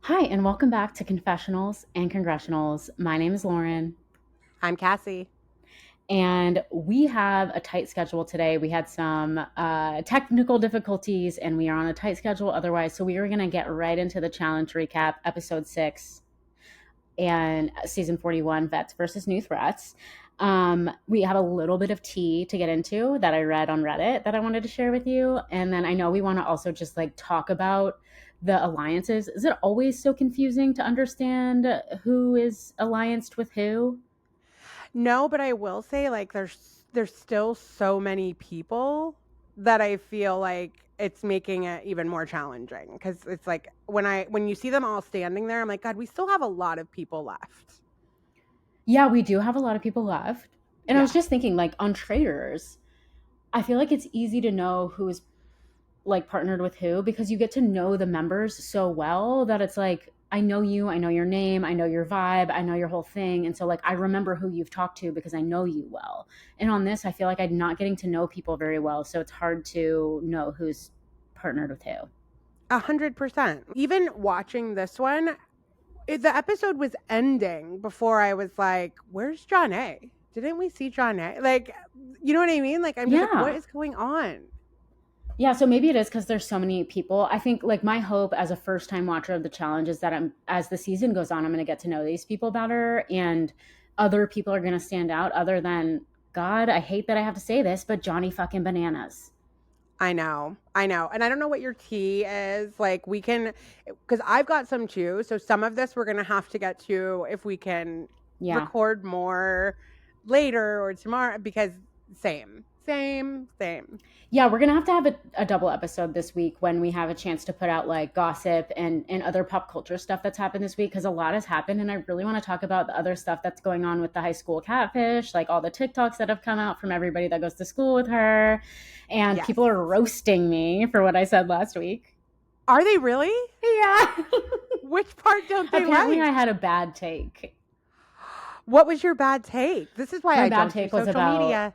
Hi, and welcome back to Confessionals and Congressionals. My name is Lauren, I'm Cassie. and we have a tight schedule today. We had some technical difficulties, and we are on a tight schedule otherwise. So we are going to get right into the challenge recap, episode 6 and season 41, Vets versus New Threats. We have a little bit of tea to get into that I read on Reddit that I wanted to share with you. And then I know we want to also just like talk about the alliances. Is it always so confusing to understand who is allianced with who? No, but I will say like there's still so many people that I feel like it's making it even more challenging because it's like when you see them all standing there, I'm like, God, we still have a lot of people left. Yeah, we do have a lot of people left. And I was Yeah. just thinking, like, on traders, I feel like it's easy to know who's like partnered with who because you get to know the members so well that it's like I know you, I know your name, I know your vibe, I know your whole thing, and so like I remember who you've talked to because I know you well. And on this I feel like I'm not getting to know people very well, so it's hard to know who's partnered with who. 100%. Even watching this one, the episode was ending before I was like, where's John A? Didn't we see John A? Like, you know what I mean? Like, I'm just like, what Yeah. is going on? Yeah, so maybe it is because there's so many people. I think like my hope as a first time watcher of the challenge is that as the season goes on, I'm going to get to know these people better, and other people are going to stand out. Other than God, I hate that I have to say this, but Johnny fucking Bananas. I know. I know. And I don't know what your tea is. Like, we can, because I've got some too. So, some of this we're going to have to get to if we can Yeah. record more later or tomorrow, because same. Yeah, we're gonna have a double episode this week when we have a chance to put out like gossip and other pop culture stuff that's happened this week because a lot has happened and I really want to talk about the other stuff that's going on with the high school catfish, like all the TikToks that have come out from everybody that goes to school with her, and Yes. people are roasting me for what I said last week. Are they really? Yeah. Which part don't they Apparently I like? had a bad take. What was your bad take? This is why My I bad don't do take was social about media.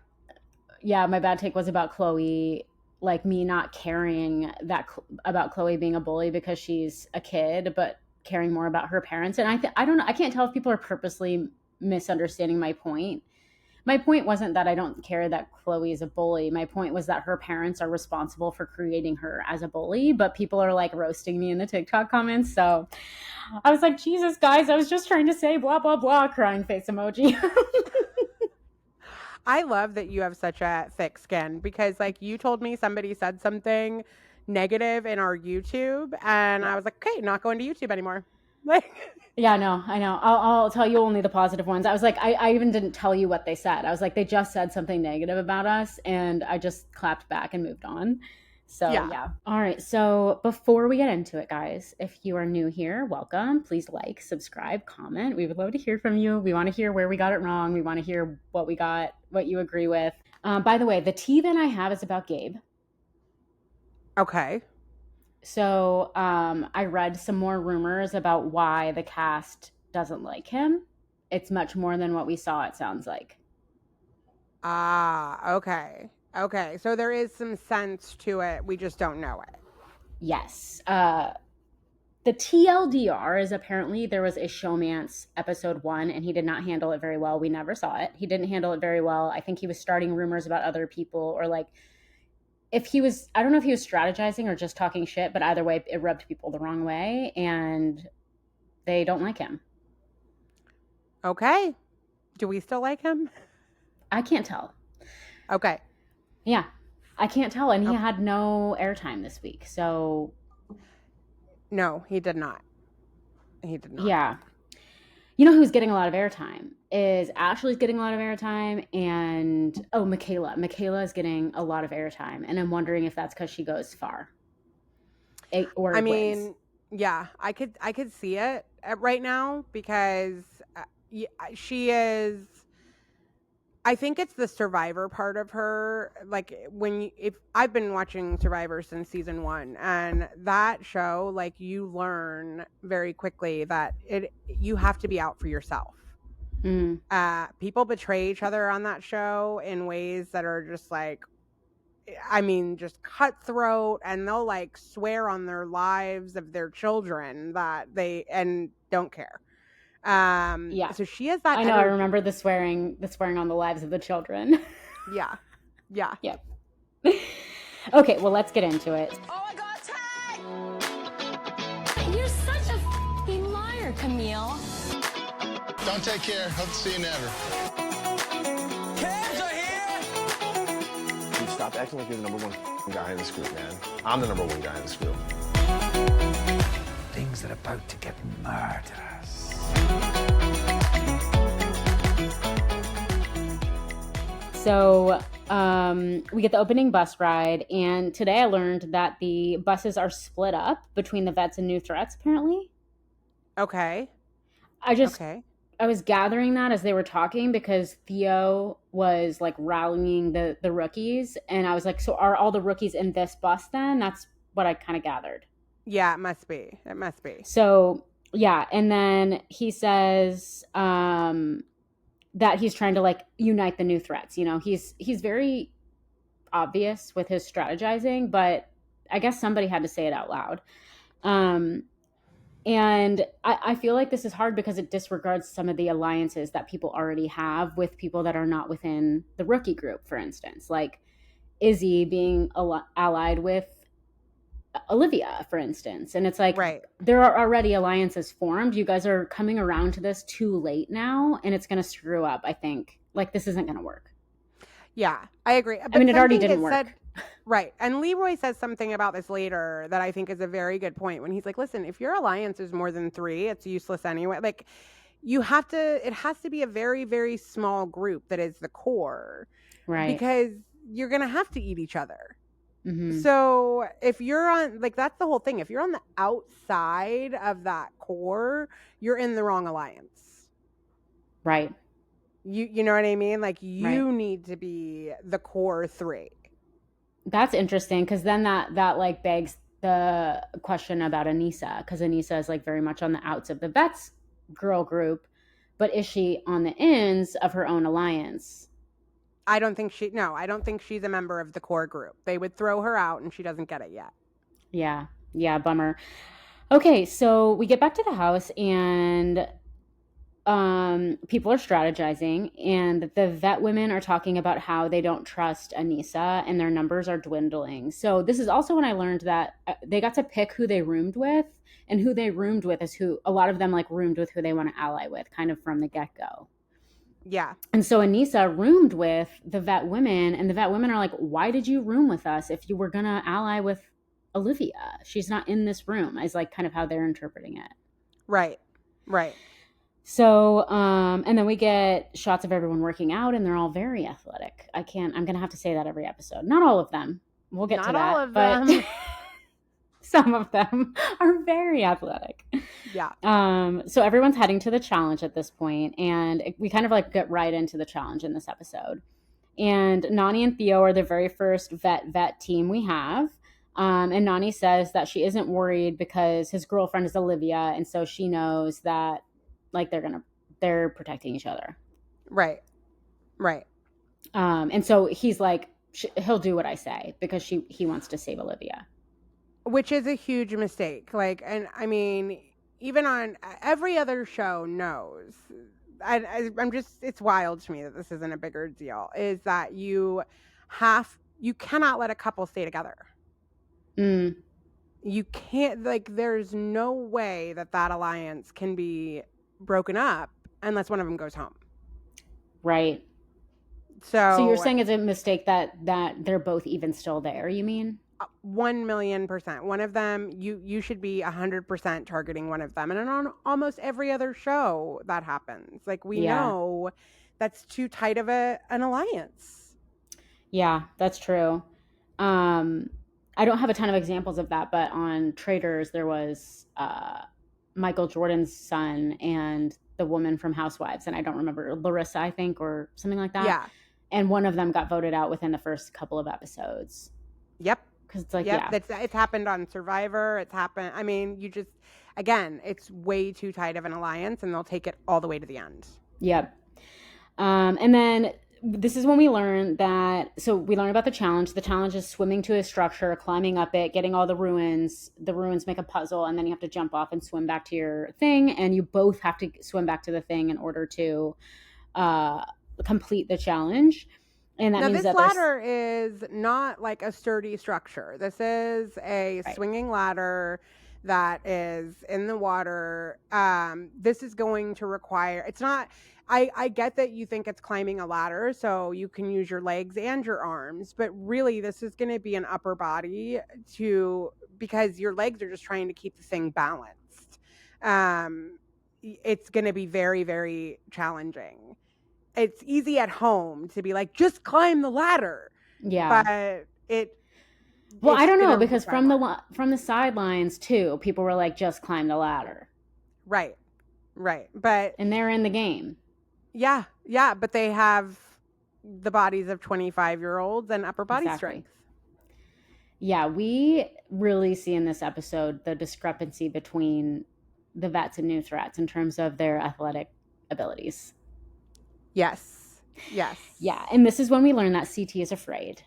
yeah, my bad take was about Chloe, like me not caring about Chloe being a bully because she's a kid, but caring more about her parents. And I don't know, I can't tell if people are purposely misunderstanding my point. My point wasn't that I don't care that Chloe is a bully. My point was that her parents are responsible for creating her as a bully, but people are like roasting me in the TikTok comments. So I was like, Jesus, guys, I was just trying to say blah, blah, blah, crying face emoji. I love that you have such a thick skin because, like, you told me somebody said something negative in our YouTube, and Yeah. I was like, okay, not going to YouTube anymore. Like, Yeah, no, I know. I'll tell you only the positive ones. I was like, I even didn't tell you what they said. I was like, they just said something negative about us, and I just clapped back and moved on. So, yeah. yeah. All right. So, before we get into it, guys, if you are new here, welcome. Please like, subscribe, comment. We would love to hear from you. We want to hear where we got it wrong. We want to hear what we got, what you agree with. By the way, the tea that I have is about Gabe. Okay. So I read some more rumors about why the cast doesn't like him. It's much more than what we saw, it sounds like. Ah, okay. Okay. So there is some sense to it. We just don't know it. Yes. The TLDR is apparently there was a showmance episode 1 and he did not handle it very well. We never saw it. He didn't handle it very well. I think he was starting rumors about other people or like if he was, I don't know if he was strategizing or just talking shit, but either way, it rubbed people the wrong way and they don't like him. Okay. Do we still like him? I can't tell. Okay. Yeah, I can't tell. And he Okay. had no airtime this week. So, No, he did not. He did not. yeah. You know who's getting a lot of airtime? Is Ashley's getting a lot of airtime. And, oh, Michaela. Michaela is getting a lot of airtime. And I'm wondering if that's because she goes far or I wins. mean, yeah, I could see it right now because she is. I think it's the survivor part of her. Like if I've been watching Survivor since season 1, and that show, like you learn very quickly that you have to be out for yourself. Mm, People betray each other on that show in ways that are just like I mean, just cutthroat, and they'll like swear on their lives of their children that they and don't care. Yeah. So she has that I know. I energy. remember the swearing on the lives of the children. Yeah. Yeah. Yep. Okay, well, let's get into it. Oh my God, tag! You're such a f***ing liar, Camille. Don't take care. Hope to see you never. Cabs are here! Dude, stop acting like you're the number one guy in this group, man. I'm the number one guy in this group. Things that are about to get murderous. So we get the opening bus ride, and today I learned that the buses are split up between the vets and new threats, apparently. Okay. I was gathering that as they were talking because Theo was like rallying the rookies, and I was like, so are all the rookies in this bus then? That's what I kind of gathered. Yeah, it must be. It must be. So yeah, and then he says that he's trying to like unite the new threats. You know, he's very obvious with his strategizing, but I guess somebody had to say it out loud. And I feel like this is hard because it disregards some of the alliances that people already have with people that are not within the rookie group, for instance, like Izzy being allied with Olivia, for instance. And it's like, Right. There are already alliances formed. You guys are coming around to this too late now, and it's going to screw up, I think. Like, this isn't going to work. Yeah, I agree. I mean, it already didn't work. Right. And Leroy says something about this later that I think is a very good point when he's like, listen, if your alliance is more than 3, it's useless anyway. Like, it has to be a very, very small group that is the core. Right. Because you're going to have to eat each other. Mm-hmm. So if you're on, like, that's the whole thing. If you're on the outside of that core, you're in the wrong alliance. Right. You know what I mean? Like, you Right. need to be the core 3. That's interesting because then that like begs the question about Aneesa, because Aneesa is like very much on the outs of the vets girl group, but is she on the ins of her own alliance? I don't think she's a member of the core group. They would throw her out and she doesn't get it yet. Yeah, bummer. Okay, so we get back to the house and people are strategizing, and the vet women are talking about how they don't trust Aneesa and their numbers are dwindling. So this is also when I learned that they got to pick who they roomed with, and who they roomed with is who a lot of them like roomed with who they want to ally with, kind of from the get-go. Yeah. And so Aneesa roomed with the vet women, and the vet women are like, why did you room with us if you were going to ally with Olivia? She's not in this room, is like kind of how they're interpreting it. Right. So, and then we get shots of everyone working out, and they're all very athletic. I'm going to have to say that every episode. Not all of them. We'll get to that. Not all of but them. some of them are very athletic. Yeah. So everyone's heading to the challenge at this point, and we kind of like get right into the challenge in this episode. And Nani and Theo are the very first vet team we have. And Nani says that she isn't worried because his girlfriend is Olivia, and so she knows that like they're protecting each other. Right. And so he's like, he'll do what I say because he wants to save Olivia. Which is a huge mistake. Like, and I mean, even on every other show knows, I'm just, it's wild to me that this isn't a bigger deal, is that you cannot let a couple stay together. You can't, like, there's no way that alliance can be broken up unless one of them goes home. Right. So you're saying it's a mistake that they're both even still there, you mean? 1,000,000%. One of them, you should be 100% targeting one of them. And on almost every other show that happens. Like, we know that's too tight of an alliance. Yeah, that's true. I don't have a ton of examples of that, but on Traitors, there was Michael Jordan's son and the woman from Housewives, and I don't remember, Larissa, I think, or something like that. Yeah. And one of them got voted out within the first couple of episodes. Yep. Because it's like, it's happened on Survivor. It's happened. I mean, it's way too tight of an alliance, and they'll take it all the way to the end. Yep. And then this is when we learn that, so we learn about the challenge. The challenge is swimming to a structure, climbing up it, getting all the ruins. The ruins make a puzzle, and then you have to jump off and swim back to your thing. And you both have to swim back to the thing in order to complete the challenge. And that Now, means this that ladder is not like a sturdy structure. This is a Right. swinging ladder that is in the water. This is going to require, it's not, I get that you think it's climbing a ladder, so you can use your legs and your arms, but really this is going to be an upper body because your legs are just trying to keep the thing balanced. It's going to be very, very challenging. It's easy at home to be like, just climb the ladder. Yeah. But Well, I don't know, gonna because require from the sidelines too, people were like, just climb the ladder. Right. But And they're in the game. yeah, but they have the bodies of 25-year-olds and upper body Exactly. strength. Yeah, we really see in this episode the discrepancy between the vets and new threats in terms of their athletic abilities. Yes. Yeah, and this is when we learn that CT is afraid.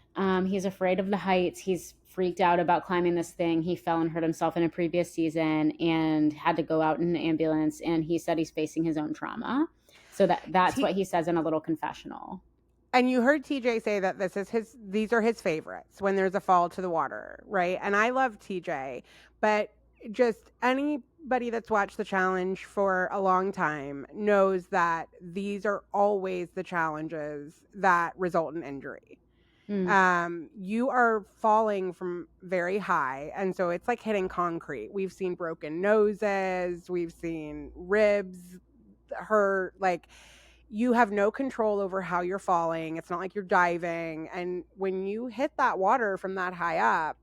He's afraid of the heights. He's freaked out about climbing this thing. He fell and hurt himself in a previous season and had to go out in an ambulance. And he said he's facing his own trauma. So that's what he says in a little confessional. And you heard TJ say that these are his favorites when there's a fall to the water, right? And I love TJ, but just anybody that's watched the challenge for a long time knows that these are always the challenges that result in injury. You are falling from very high, and so it's like hitting concrete. We've seen broken noses, we've seen ribs hurt. Like, you have no control over how you're falling. It's not like you're diving, and when you hit that water from that high up,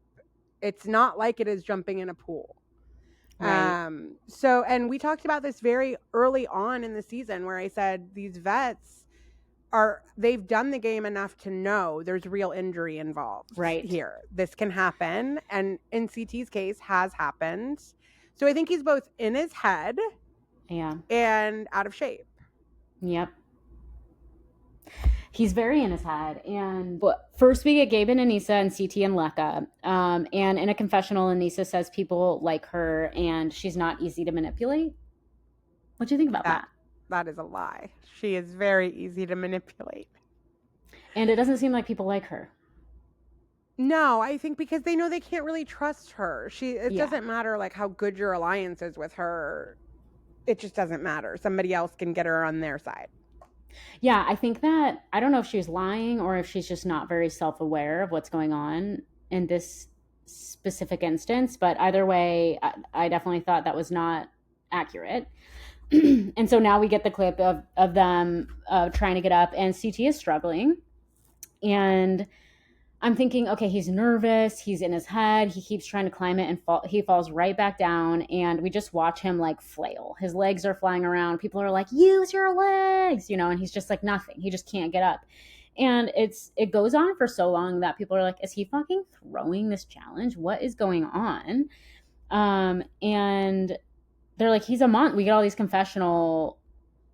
it's not like it is jumping in a pool. Right. So, and we talked about this very early on in the season where I said these vets they've done the game enough to know there's real injury involved here. This can happen, and in CT's case has happened. So I think he's both in his head and out of shape. Yep. He's very in his head. And first we get Gabe and Aneesa and CT and Lekka. And in a confessional, Aneesa says people like her and she's not easy to manipulate. What do you think about that? That is a lie. She is very easy to manipulate. And it doesn't seem like people like her. No, I think because they know they can't really trust her. It doesn't matter like how good your alliance is with her. It just doesn't matter. Somebody else can get her on their side. Yeah, I think that, I don't know if she's lying or if she's just not very self-aware of what's going on in this specific instance. But either way, I definitely thought that was not accurate. And so now we get the clip of them trying to get up, and CT is struggling. And I'm thinking, okay, he's nervous. He's in his head. He keeps trying to climb it and he falls right back down. And we just watch him like flail. His legs are flying around. People are like, use your legs, and he's just like nothing. He just can't get up. And it goes on for so long that people are like, is he fucking throwing this challenge? What is going on? And they're like, he's a we get all these confessional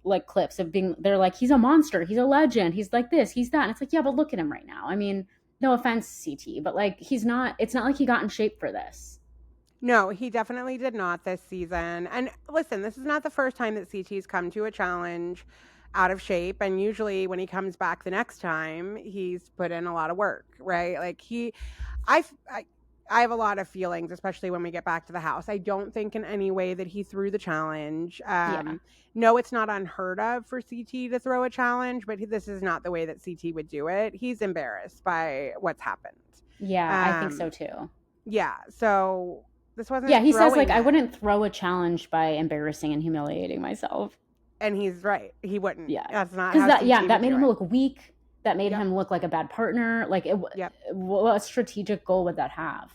like clips of they're like, he's a monster. He's a legend. He's like this, he's that. And it's like, yeah, but look at him right now. I mean, no offense, CT, but like it's not like he got in shape for this. No, he definitely did not this season. And listen, this is not the first time that CT's come to a challenge out of shape. And usually when he comes back the next time, he's put in a lot of work, right? Like I have a lot of feelings, especially when we get back to the house. I don't think in any way that he threw the challenge. No, it's not unheard of for CT to throw a challenge, but this is not the way that CT would do it. He's embarrassed by what's happened. Yeah, I think so too. Yeah, so this wasn't. Yeah, he says like, I wouldn't throw a challenge by embarrassing and humiliating myself. And he's right. He wouldn't. Yeah, that's not because that made him look weak. That made him look like a bad partner. Like, what strategic goal would that have?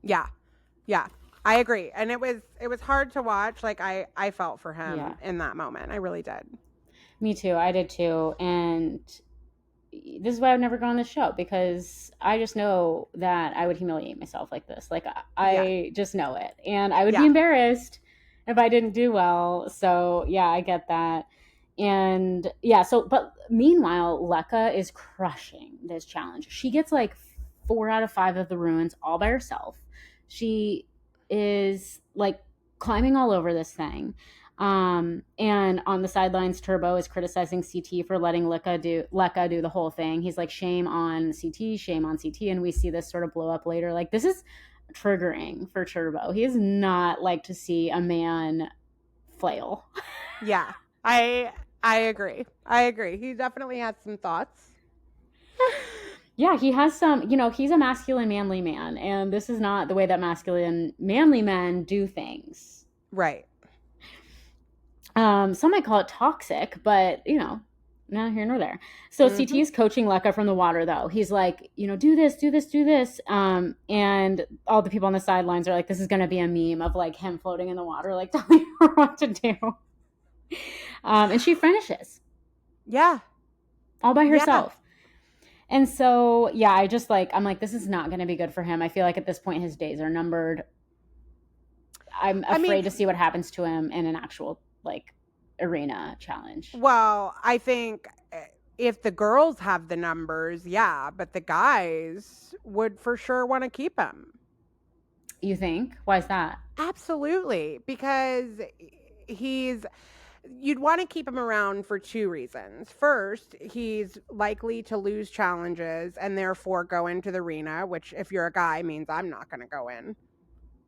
Yeah, I agree. And it was hard to watch. Like, I felt for him in that moment. I really did. Me too. I did too. And this is why I've never gone on this show, because I just know that I would humiliate myself like this. Like, I just know it. And I would be embarrassed if I didn't do well. So, yeah, I get that. And yeah, so but meanwhile, Lekka is crushing this challenge. She gets like 4 out of 5 of the ruins all by herself. She is like climbing all over this thing. And on the sidelines, Turbo is criticizing CT for letting Lekka do the whole thing. He's like, shame on CT, shame on CT. And we see this sort of blow up later. Like, this is triggering for Turbo. He is not like to see a man flail. Yeah, I agree. I agree. He definitely has some thoughts. Yeah, he has some, he's a masculine, manly man, and this is not the way that masculine, manly men do things. Right. Some might call it toxic, but, neither here nor there. So CT is coaching Lekka from the water, though. He's like, do this, do this, do this. And all the people on the sidelines are like, this is going to be a meme of, like, him floating in the water, like, telling her what to do. And she finishes. Yeah. All by herself. Yeah. And so, yeah, I'm like, this is not going to be good for him. I feel like at this point his days are numbered. I'm afraid to see what happens to him in an actual, like, arena challenge. Well, I think if the girls have the numbers, yeah, but the guys would for sure want to keep him. You think? Why is that? Absolutely. Because you'd want to keep him around for 2 reasons. First, he's likely to lose challenges and therefore go into the arena, which if you're a guy means I'm not going to go in,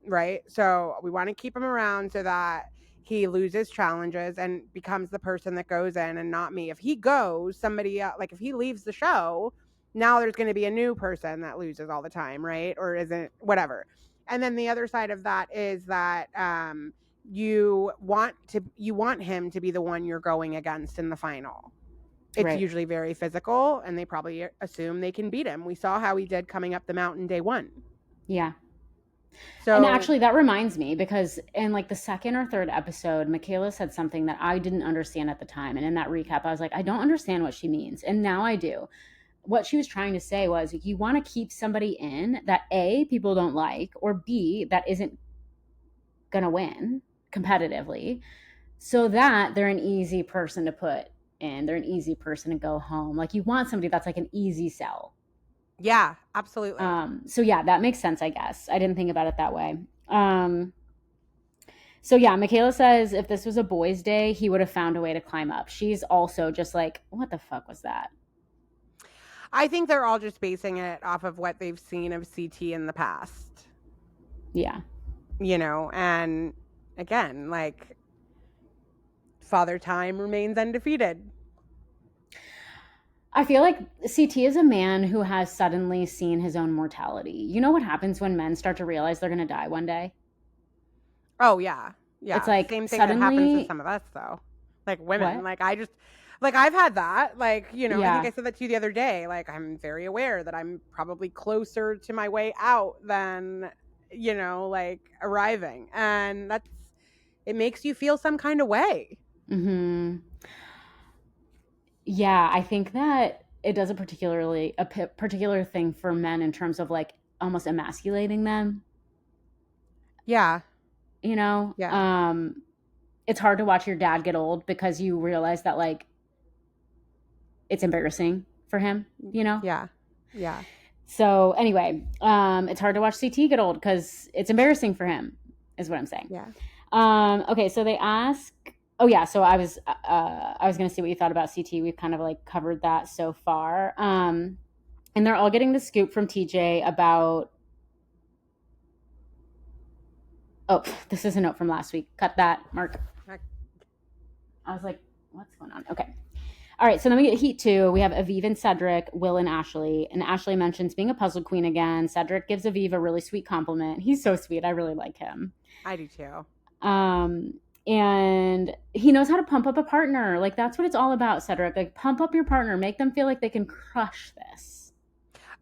right? So we want to keep him around so that he loses challenges and becomes the person that goes in and not me. If he goes, somebody else, like if he leaves the show, now there's going to be a new person that loses all the time, right? Or isn't, whatever. And then the other side of that is that you want him to be the one you're going against in the final. It's usually very physical, and they probably assume they can beat him. We saw how he did coming up the mountain day 1. Yeah. So, and actually that reminds me, because in like the 2nd or 3rd episode, Michaela said something that I didn't understand at the time. And in that recap, I was like, I don't understand what she means. And now I do. What she was trying to say was, you want to keep somebody in that A, people don't like, or B, that isn't going to win competitively, so that they're an easy person to put in. They're an easy person to go home. Like, you want somebody that's like an easy sell. Yeah, absolutely. So yeah, that makes sense, I guess. I didn't think about it that way. So yeah, Michaela says if this was a boys' day, he would have found a way to climb up. She's also just like, what the fuck was that? I think they're all just basing it off of what they've seen of CT in the past. Yeah. And again, like, Father Time remains undefeated. I feel like CT is a man who has suddenly seen his own mortality. You know what happens when men start to realize they're going to die one day? Oh, yeah. Yeah. It's like same thing suddenly... that happens to some of us, though. Like women. What? Like, I've had that. Like, I think Yeah. I said that to you the other day. Like, I'm very aware that I'm probably closer to my way out than, like, arriving. And it makes you feel some kind of way. Mm-hmm. Yeah, I think that it does a particular thing for men in terms of like almost emasculating them. Yeah. Yeah. It's hard to watch your dad get old because you realize that like it's embarrassing for him, Yeah. Yeah. So anyway, it's hard to watch CT get old because it's embarrassing for him, is what I'm saying. Yeah. Okay, so they ask. Oh yeah, so I was going to see what you thought about CT. We've kind of like covered that so far. And they're all getting the scoop from TJ about. Oh, this is a note from last week. Cut that, Mark. I was like, what's going on? Okay. All right, so then we get Heat 2. We have Aviv and Cedric, Will and Ashley. And Ashley mentions being a puzzle queen again. Cedric gives Aviv a really sweet compliment. He's so sweet. I really like him. I do too. And he knows how to pump up a partner. Like, that's what it's all about, Cedric. Like, pump up your partner. Make them feel like they can crush this.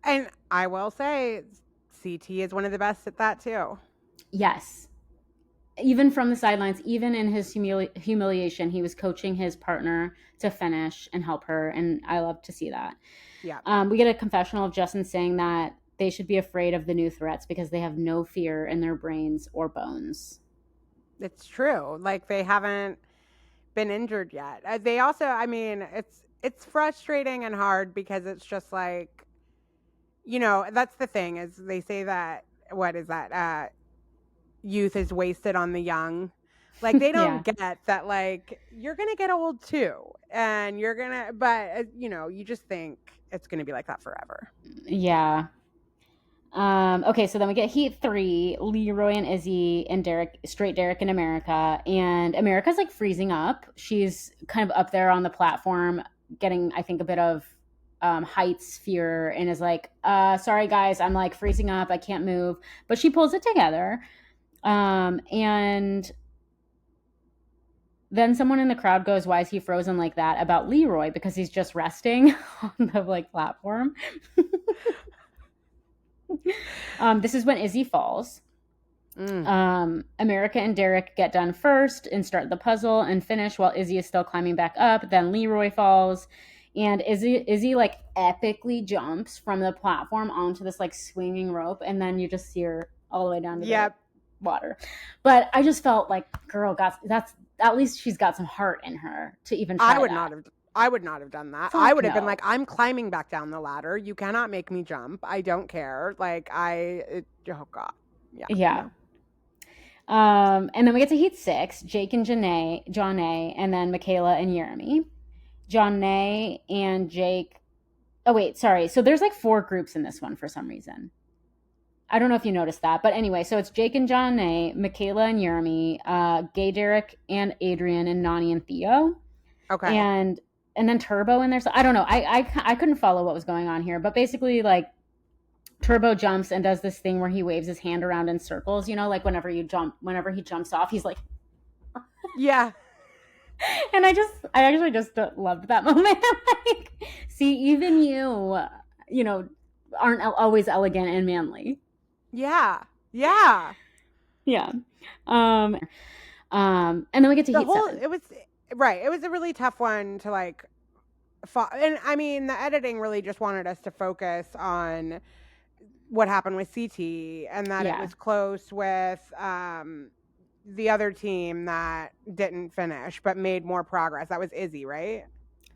And I will say, CT is one of the best at that too. Yes. Even from the sidelines, even in his humiliation, he was coaching his partner to finish and help her. And I love to see that. Yeah. We get a confessional of Justin saying that they should be afraid of the new threats because they have no fear in their brains or bones. It's true. Like, they haven't been injured yet. They also, I mean, it's frustrating and hard because it's just like, you know, that's the thing is they say that, what is that? Youth is wasted on the young. Like they don't get that, like, you're going to get old too. And you're going to, but you know, you just think it's going to be like that forever. Yeah. Okay, so then we get Heat 3, Leroy and Izzy and Derek, straight Derek in America. And America's like freezing up. She's kind of up there on the platform, getting, I think, a bit of heights fear, and is like, sorry guys, I'm like freezing up. I can't move. But she pulls it together. And then someone in the crowd goes, why is he frozen like that? About Leroy, because he's just resting on the like platform. This is when Izzy falls. America and Derek get done first and start the puzzle and finish while Izzy is still climbing back up. Then Leroy falls, and Izzy like epically jumps from the platform onto this like swinging rope, and then you just see her all the way down to the water. But I just felt like, girl, that's at least she's got some heart in her to even try that. I would not have done that. Fuck I would have been no. like, I'm climbing back down the ladder. You cannot make me jump. I don't care. Like oh God. Yeah. And then we get to Heat 6, Jake and Janae, and then Michaela and Jeremy. Janae and Jake. Oh, wait, sorry. So there's like 4 groups in this one for some reason. I don't know if you noticed that. But anyway, so it's Jake and Janae, Michaela and Jeremy, Gay Derek and Adrian, and Nani and Theo. Okay. And then Turbo in there. So I don't know. I couldn't follow what was going on here. But basically, like, Turbo jumps and does this thing where he waves his hand around in circles. You know, like whenever he jumps off, he's like, yeah. And I actually just loved that moment. Like, see, even you know, aren't always elegant and manly. Yeah. Yeah. Yeah. And then we get to Heat 7. It was a really tough one to like, and I mean, the editing really just wanted us to focus on what happened with CT, and that it was close with the other team that didn't finish but made more progress. That was Izzy, right?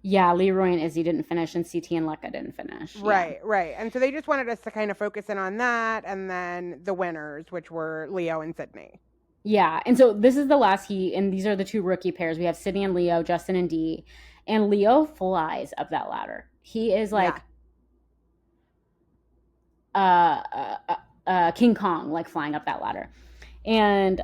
Yeah, Leroy and Izzy didn't finish, and CT and Lecca didn't finish. Right. And so they just wanted us to kind of focus in on that, and then the winners, which were Leo and Sydney. Yeah, and so this is the last heat, and these are the 2 rookie pairs. We have Sydney and Leo, Justin and Dee, and Leo flies up that ladder. He is like King Kong, like flying up that ladder. And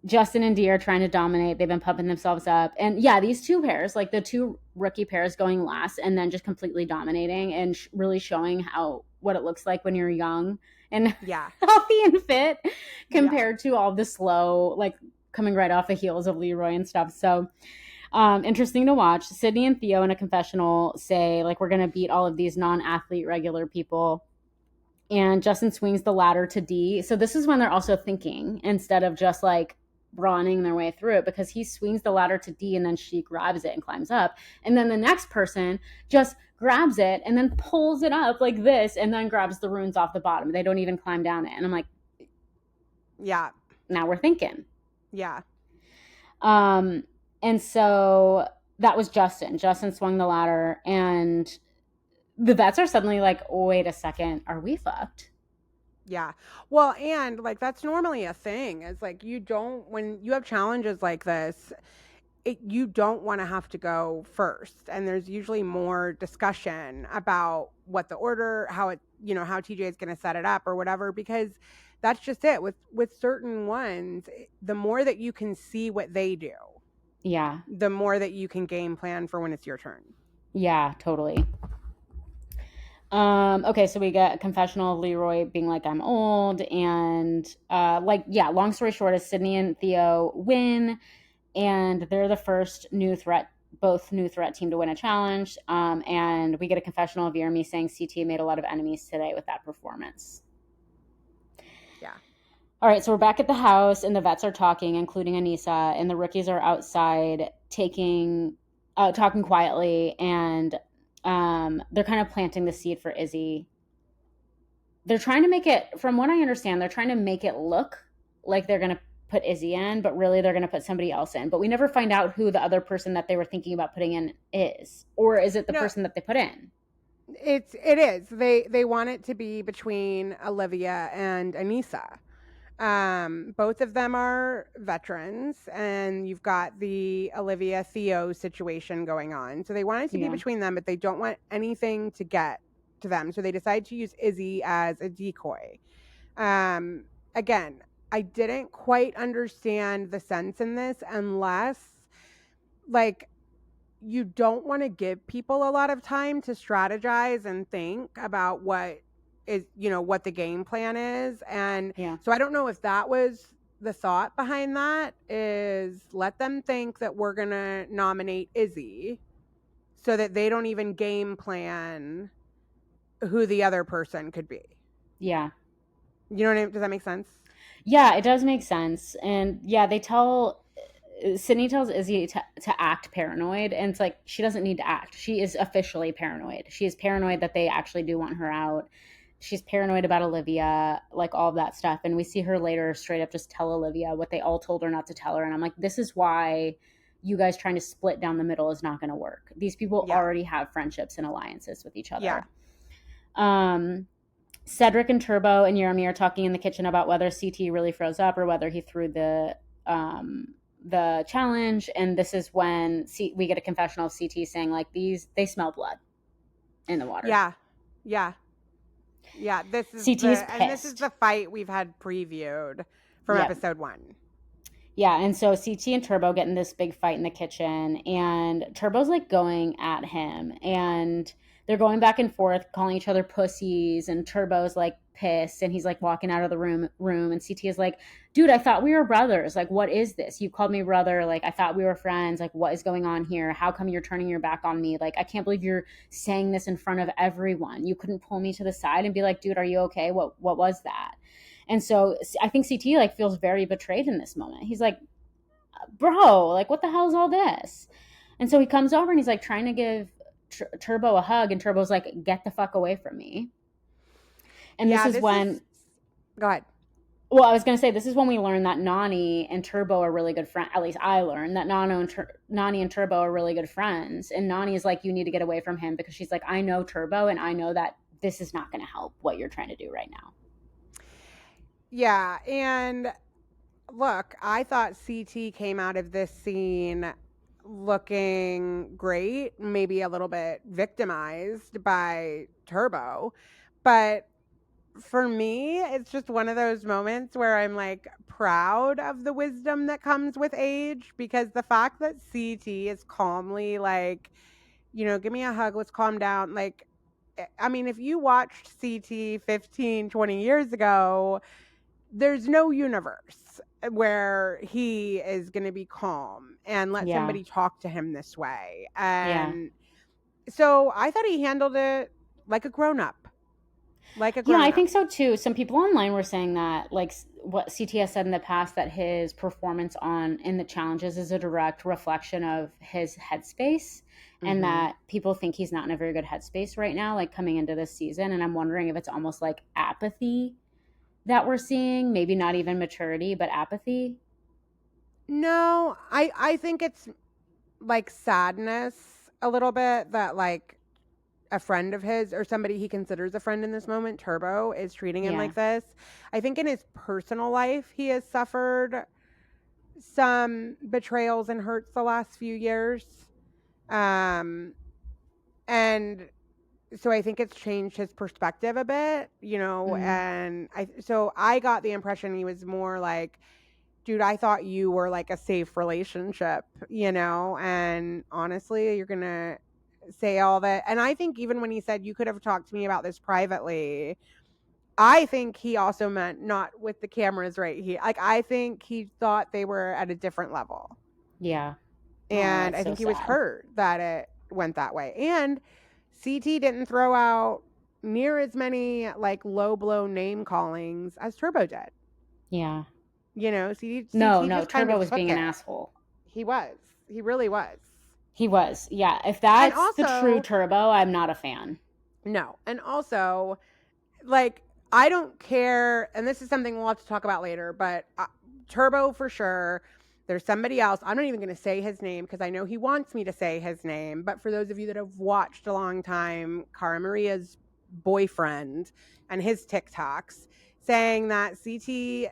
Justin and Dee are trying to dominate. They've been pumping themselves up. And yeah, these 2 pairs, like the 2 rookie pairs going last and then just completely dominating and really showing what it looks like when you're young and healthy and fit compared to all the slow, like coming right off the heels of Leroy and stuff. So interesting to watch. Sydney and Theo in a confessional say, like, we're going to beat all of these non-athlete regular people. And Justin swings the ladder to Dee. So this is when they're also thinking instead of just like brawling their way through it, because he swings the ladder to Dee and then she grabs it and climbs up. And then the next person just grabs it and then pulls it up like this and then grabs the runes off the bottom. They don't even climb down it. And I'm like, yeah, now we're thinking. Yeah. And so that was Justin. Justin swung the ladder, and the vets are suddenly like, wait a second, are we fucked? Yeah. Well, and like that's normally a thing. It's like when you have challenges like this, you don't want to have to go first. And there's usually more discussion about what the order, how TJ is going to set it up or whatever, because that's just it. With certain ones, the more that you can see what they do, the more that you can game plan for when it's your turn. Yeah, totally. Okay, so we get a confessional of Leroy being like, I'm old, and long story short is Sydney and Theo win, and they're the first both new threat team to win a challenge, and we get a confessional of Jeremy saying CT made a lot of enemies today with that performance. Yeah. All right, so we're back at the house, and the vets are talking, including Aneesa, and the rookies are outside talking quietly, and they're kind of planting the seed for Izzy. They're trying to make it, from what I understand, they're trying to make it look like they're going to put Izzy in, but really they're going to put somebody else in. But we never find out who the other person that they were thinking about putting in is, or is it the person that they put in? It is. They want it to be between Olivia and Aneesa. Both of them are veterans, and you've got the Olivia Theo situation going on. So they want it to be between them, but they don't want anything to get to them. So they decide to use Izzy as a decoy. Again, I didn't quite understand the sense in this unless, like, you don't want to give people a lot of time to strategize and think about what is, what the game plan is. And so I don't know if that was the thought behind that, is let them think that we're going to nominate Izzy so that they don't even game plan who the other person could be. Yeah. You know what I mean? Does that make sense? Yeah, it does make sense. And yeah, Sydney tells Izzy to act paranoid, and it's like, she doesn't need to act. She is officially paranoid. She is paranoid that they actually do want her out. She's paranoid about Olivia, like all of that stuff. And we see her later straight up just tell Olivia what they all told her not to tell her. And I'm like, this is why you guys trying to split down the middle is not going to work. These people already have friendships and alliances with each other. Yeah. Cedric and Turbo and Jeremy are talking in the kitchen about whether CT really froze up or whether he threw the challenge. And this is when we get a confessional of CT saying, like, they smell blood in the water. Yeah. This is and this is the fight we've had previewed from episode 1. Yeah, and so CT and Turbo get in this big fight in the kitchen, and Turbo's like going at him, and they're going back and forth, calling each other pussies, and Turbo's like pissed, and he's like walking out of the room, and CT is like, dude, I thought we were brothers. Like, what is this? You called me brother. Like, I thought we were friends. Like, what is going on here? How come you're turning your back on me? Like, I can't believe you're saying this in front of everyone. You couldn't pull me to the side and be like, dude, are you okay? What was that? And so I think CT like feels very betrayed in this moment. He's like, bro, like, what the hell is all this? And so he comes over and he's like trying to give Turbo a hug, and Turbo's like, get the fuck away from me. And this is when go ahead. Well, I was going to say, this is when we learn that Nani and Turbo are really good friends. At least I learned that Nani and Turbo are really good friends. And Nani is like, you need to get away from him, because she's like, I know Turbo, and I know that this is not going to help what you're trying to do right now. Yeah, and look, I thought CT came out of this scene looking great, maybe a little bit victimized by Turbo, but for me, it's just one of those moments where I'm like proud of the wisdom that comes with age, because the fact that CT is calmly like, give me a hug, let's calm down. Like, I mean, if you watched CT 15, 20 years ago, there's no universe where he is going to be calm and let somebody talk to him this way. And so I thought he handled it like a grown-up. I think so too. Some people online were saying that, like what CT has said in the past, that his performance in the challenges is a direct reflection of his headspace, and that people think he's not in a very good headspace right now, like coming into this season. And I'm wondering if it's almost like apathy that we're seeing, maybe not even maturity, but apathy. No, I think it's like sadness a little bit that like a friend of his, or somebody he considers a friend in this moment, Turbo, is treating him like this. I think in his personal life, he has suffered some betrayals and hurts the last few years. And so I think it's changed his perspective a bit, and I got the impression he was more like, dude, I thought you were like a safe relationship, and honestly, you're going to say all that. And I think even when he said, you could have talked to me about this privately, I think he also meant not with the cameras right here. Like, I think he thought they were at a different level. Yeah. And I think he was hurt that it went that way. And CT didn't throw out near as many like low blow name callings as Turbo did. Yeah. CT no, Turbo was being an asshole. He was. He really was. He was. Yeah. If that's the true Turbo, I'm not a fan. No. And also, like, I don't care, and this is something we'll have to talk about later, but Turbo for sure. There's somebody else. I'm not even going to say his name because I know he wants me to say his name. But for those of you that have watched a long time, Cara Maria's boyfriend and his TikToks saying that CT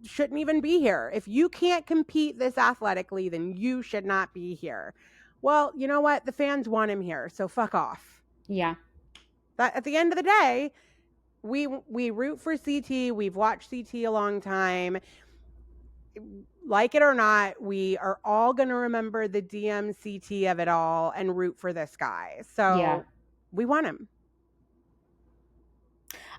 shouldn't even be here. If you can't compete this athletically, then you should not be here. Well, you know what? The fans want him here, so fuck off. Yeah. But at the end of the day, we root for CT. We've watched CT a long time. Like it or not, we are all going to remember the DMCT of it all and root for this guy. So we want him.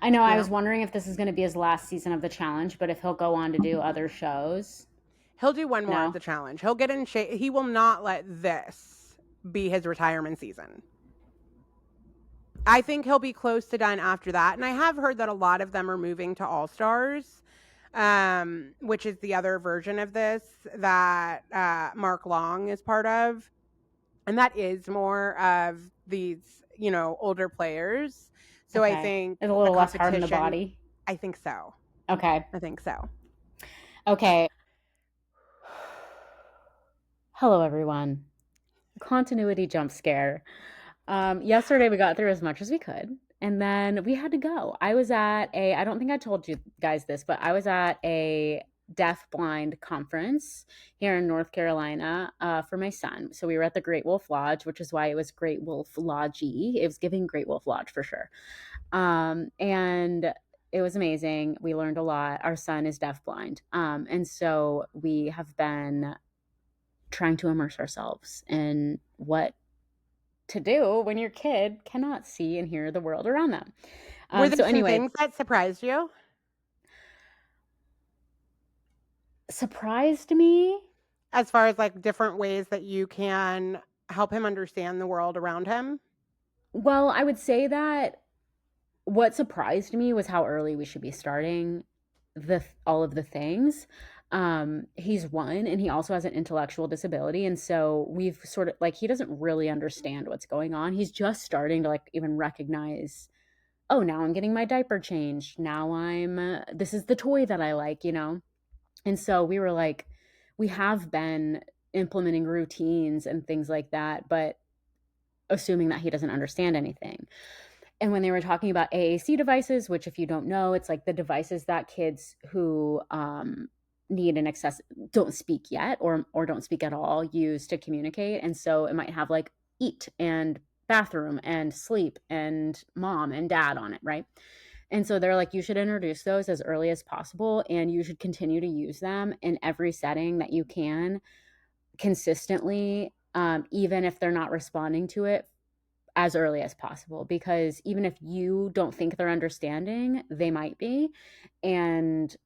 I know. I was wondering if this is going to be his last season of the challenge, but if he'll go on to do other shows. He'll do one more of the challenge. He'll get in shape. He will not let this be his retirement season. I think he'll be close to done after that. And I have heard that a lot of them are moving to All Stars, which is the other version of this that Mark Long is part of. And that is more of these, older players. So I think it's a little less hard on the body. I think so. Okay. I think so. Okay. Hello, everyone. Continuity jump scare. Yesterday we got through as much as we could, and then we had to go. I was at I don't think I told you guys this, but I was at a deaf-blind conference here in North Carolina for my son. So we were at the Great Wolf Lodge, which is why it was Great Wolf Lodge-y. It was giving Great Wolf Lodge for sure. And it was amazing. We learned a lot. Our son is deaf-blind. And so we have been trying to immerse ourselves in what to do when your kid cannot see and hear the world around them. Were there some things that surprised you? Surprised me? As far as like different ways that you can help him understand the world around him? Well, I would say that what surprised me was how early we should be starting all of the things. He's 1 and he also has an intellectual disability. And so we've sort of he doesn't really understand what's going on. He's just starting to even recognize, oh, now I'm getting my diaper changed. Now this is the toy that I like, And so we were we have been implementing routines and things like that, but assuming that he doesn't understand anything. And when they were talking about AAC devices, which if you don't know, it's the devices that kids who, need an don't speak yet or don't speak at all use to communicate. And so it might have eat and bathroom and sleep and mom and dad on it, right? And so they're you should introduce those as early as possible, and you should continue to use them in every setting that you can consistently, even if they're not responding to it, as early as possible, because even if you don't think they're understanding, they might be. And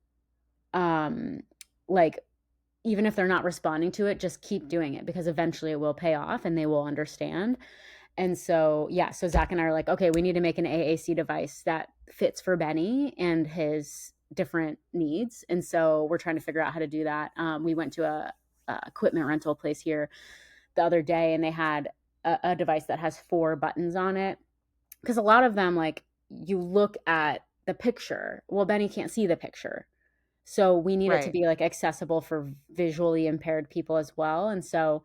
even if they're not responding to it, just keep doing it, because eventually it will pay off and they will understand. And so, so Zach and I are okay, we need to make an AAC device that fits for Benny and his different needs. And so we're trying to figure out how to do that. We went to a equipment rental place here the other day, and they had a device that has 4 buttons on it, because a lot of them, you look at the picture, well, Benny can't see the picture, so we need it to be accessible for visually impaired people as well. And so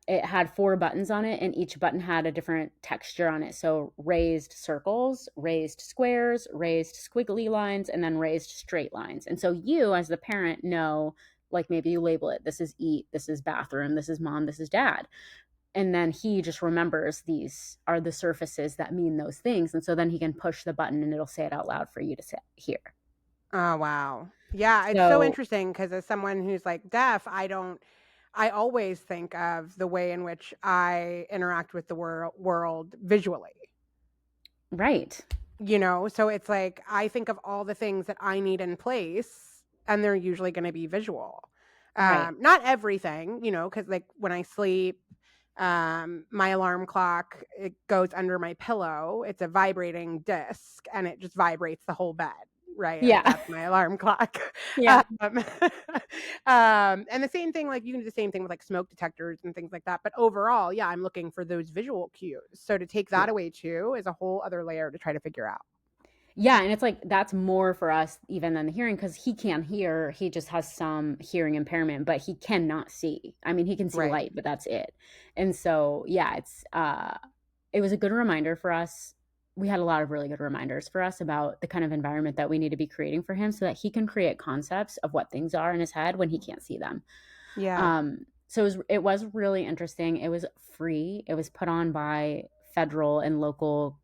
it had 4 buttons on it, and each button had a different texture on it. So raised circles, raised squares, raised squiggly lines, and then raised straight lines. And so you as the parent know, maybe you label it, this is eat, this is bathroom, this is mom, this is dad. And then he just remembers these are the surfaces that mean those things. And so then he can push the button and it'll say it out loud for you to hear. Oh, wow. Yeah, it's so interesting, because as someone who's deaf, I always think of the way in which I interact with the world visually. Right. So it's I think of all the things that I need in place, and they're usually going to be visual. Right. Not everything, because when I sleep, my alarm clock, it goes under my pillow. It's a vibrating disc, and it just vibrates the whole bed, right? Yeah. That's my alarm clock. Yeah. And the same thing, you can do the same thing with smoke detectors and things like that. But overall, yeah, I'm looking for those visual cues. So to take that away too is a whole other layer to try to figure out. Yeah, and it's like that's more for us even than the hearing because he can hear. He just has some hearing impairment, but he cannot see. I mean, he can see Right. light, but that's it. And so, yeah, it was a good reminder for us. We had a lot of really good reminders for us about the kind of environment that we need to be creating for him so that he can create concepts of what things are in his head when he can't see them. Yeah. So it was really interesting. It was free. It was put on by federal and local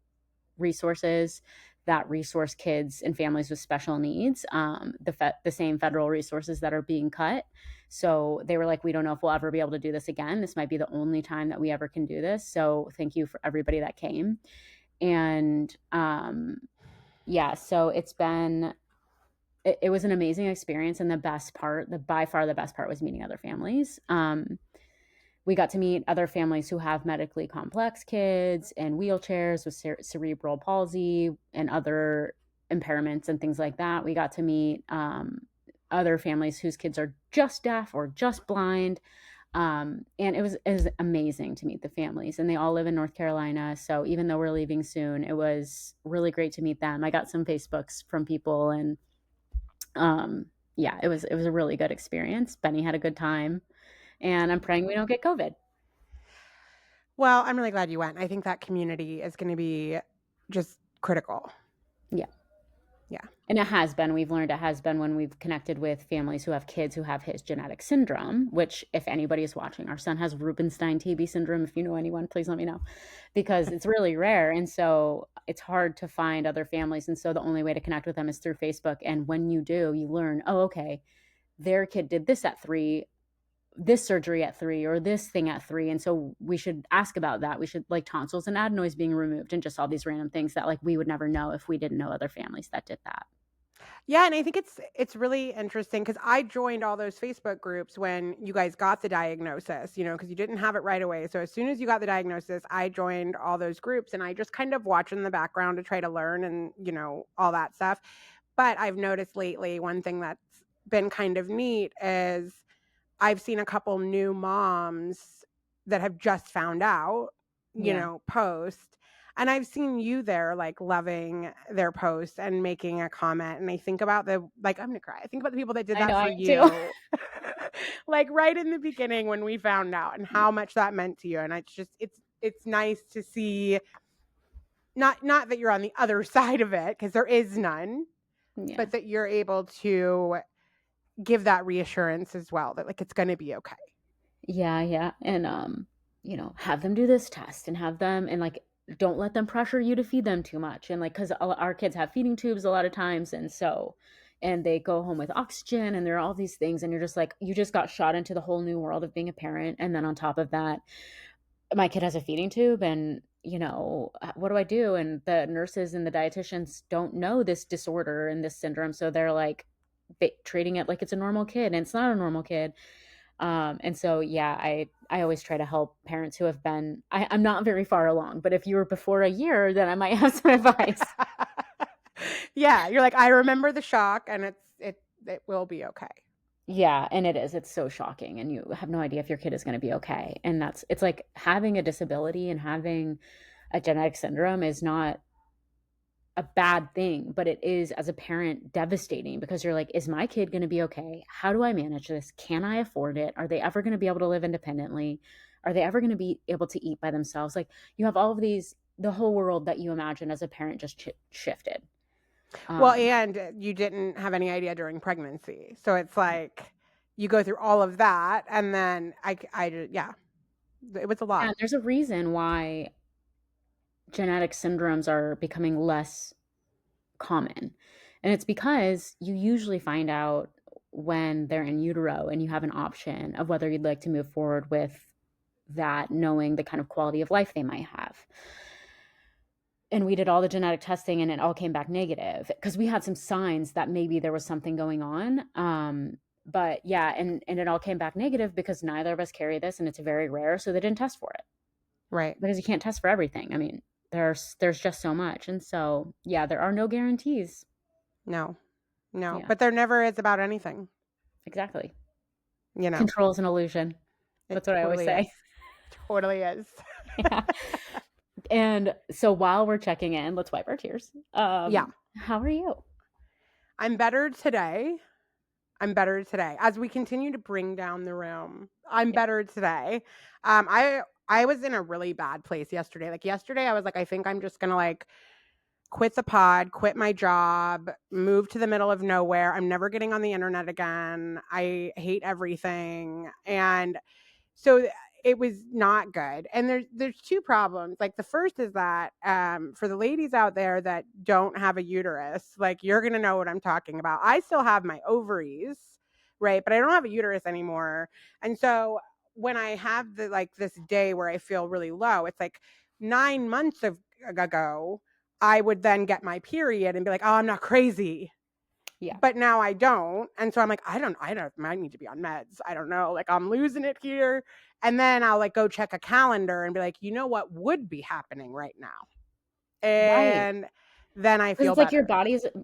resources that resource kids and families with special needs, the same federal resources that are being cut. So they were like, we don't know if we'll ever be able to do this again. This might be the only time that we ever can do this. So thank you for everybody that came. And yeah, so it was an amazing experience. And the best part, by far the best part was meeting other families. We got to meet other families who have medically complex kids and wheelchairs with cerebral palsy and other impairments and things like that. We got to meet other families whose kids are just deaf or just blind. And it was amazing to meet the families, and they all live in North Carolina. So even though we're leaving soon, it was really great to meet them. I got some Facebooks from people, and yeah, it was a really good experience. Benny had a good time, and I'm praying we don't get COVID. Well, I'm really glad you went. I think that community is going to be just critical. Yeah. Yeah. And it has been. We've learned it has been when we've connected with families who have kids who have his genetic syndrome, which, if anybody is watching, our son has Rubinstein TB syndrome. If you know anyone, please let me know, because it's really rare. And so it's hard to find other families. And so the only way to connect with them is through Facebook. And when you do, you learn, oh, okay, their kid did this at 3, this surgery at 3, or this thing at 3. And so we should ask about that. We should, like, tonsils and adenoids being removed and just all these random things that, like, we would never know if we didn't know other families that did that. Yeah, and I think it's really interesting because I joined all those Facebook groups when you guys got the diagnosis, because you didn't have it right away. So as soon as you got the diagnosis, I joined all those groups, and I just kind of watch in the background to try to learn and, all that stuff. But I've noticed lately one thing that's been kind of neat is I've seen a couple new moms that have just found out, Yeah. post. And I've seen you there, like, loving their posts and making a comment. And I think about I'm going to cry. I think about the people that did I know, that I for am you, too. like right in the beginning when we found out and how much that meant to you. And it's nice to see, not that you're on the other side of it, because there is none, Yeah. but that you're able to give that reassurance as well, that, like, it's going to be okay. Yeah. And, have them do this test and have them, and, like, don't let them pressure you to feed them too much. And, like, because our kids have feeding tubes a lot of times. And they go home with oxygen, and there are all these things. And you're just like, you just got shot into the whole new world of being a parent. And then on top of that, my kid has a feeding tube, and, what do I do? And the nurses and the dietitians don't know this disorder and this syndrome. So they're like treating it like it's a normal kid, and it's not a normal kid. And so, yeah, I always try to help parents who have been, I'm not very far along, but if you were before a year, then I might have some advice. Yeah, you're like, I remember the shock, and it will be okay. Yeah, and it's so shocking, and you have no idea if your kid is going to be okay. And it's like having a disability and having a genetic syndrome is not a bad thing, but it is, as a parent, devastating, because you're like, is my kid going to be okay? How do I manage this? Can I afford it? Are they ever going to be able to live independently? Are they ever going to be able to eat by themselves? Like, you have all of these, the whole world that you imagine as a parent just shifted. Well, and you didn't have any idea during pregnancy. So it's like you go through all of that, and then yeah, it was a lot. And there's a reason why genetic syndromes are becoming less common. And it's because you usually find out when they're in utero, and you have an option of whether you'd like to move forward with that, knowing the kind of quality of life they might have. And we did all the genetic testing, and it all came back negative because we had some signs that maybe there was something going on. But yeah, and it all came back negative because neither of us carry this, and it's very rare. So they didn't test for it. Right. Because you can't test for everything. I mean, there's just so much. And so, yeah, there are no guarantees. No. Yeah. But there never is about anything. Exactly. You know, Control is an illusion. That's what I always say. Is. Totally is. Yeah. And so while we're checking in, let's wipe our tears. Yeah. How are you? I'm better today. As we continue to bring down the room, I'm better today. I was in a really bad place yesterday. Like yesterday, I was like, I think I'm just gonna like quit the pod, quit my job, move to the middle of nowhere. I'm never getting on the internet again. I hate everything. And so it was not good. And there's two problems. Like the first is that for the ladies out there that don't have a uterus, like you're gonna know what I'm talking about. I still have my ovaries, right? But I don't have a uterus anymore. And so when I have the like this day where I feel really low, it's like 9 months ago, I would then get my period and be like, oh, I'm not crazy. Yeah. But now I don't. And so I'm like, I don't, I need to be on meds. I don't know. Like I'm losing it here. And then I'll like go check a calendar and be like, you know what would be happening right now? Right. And then I 'Cause feel it's like better.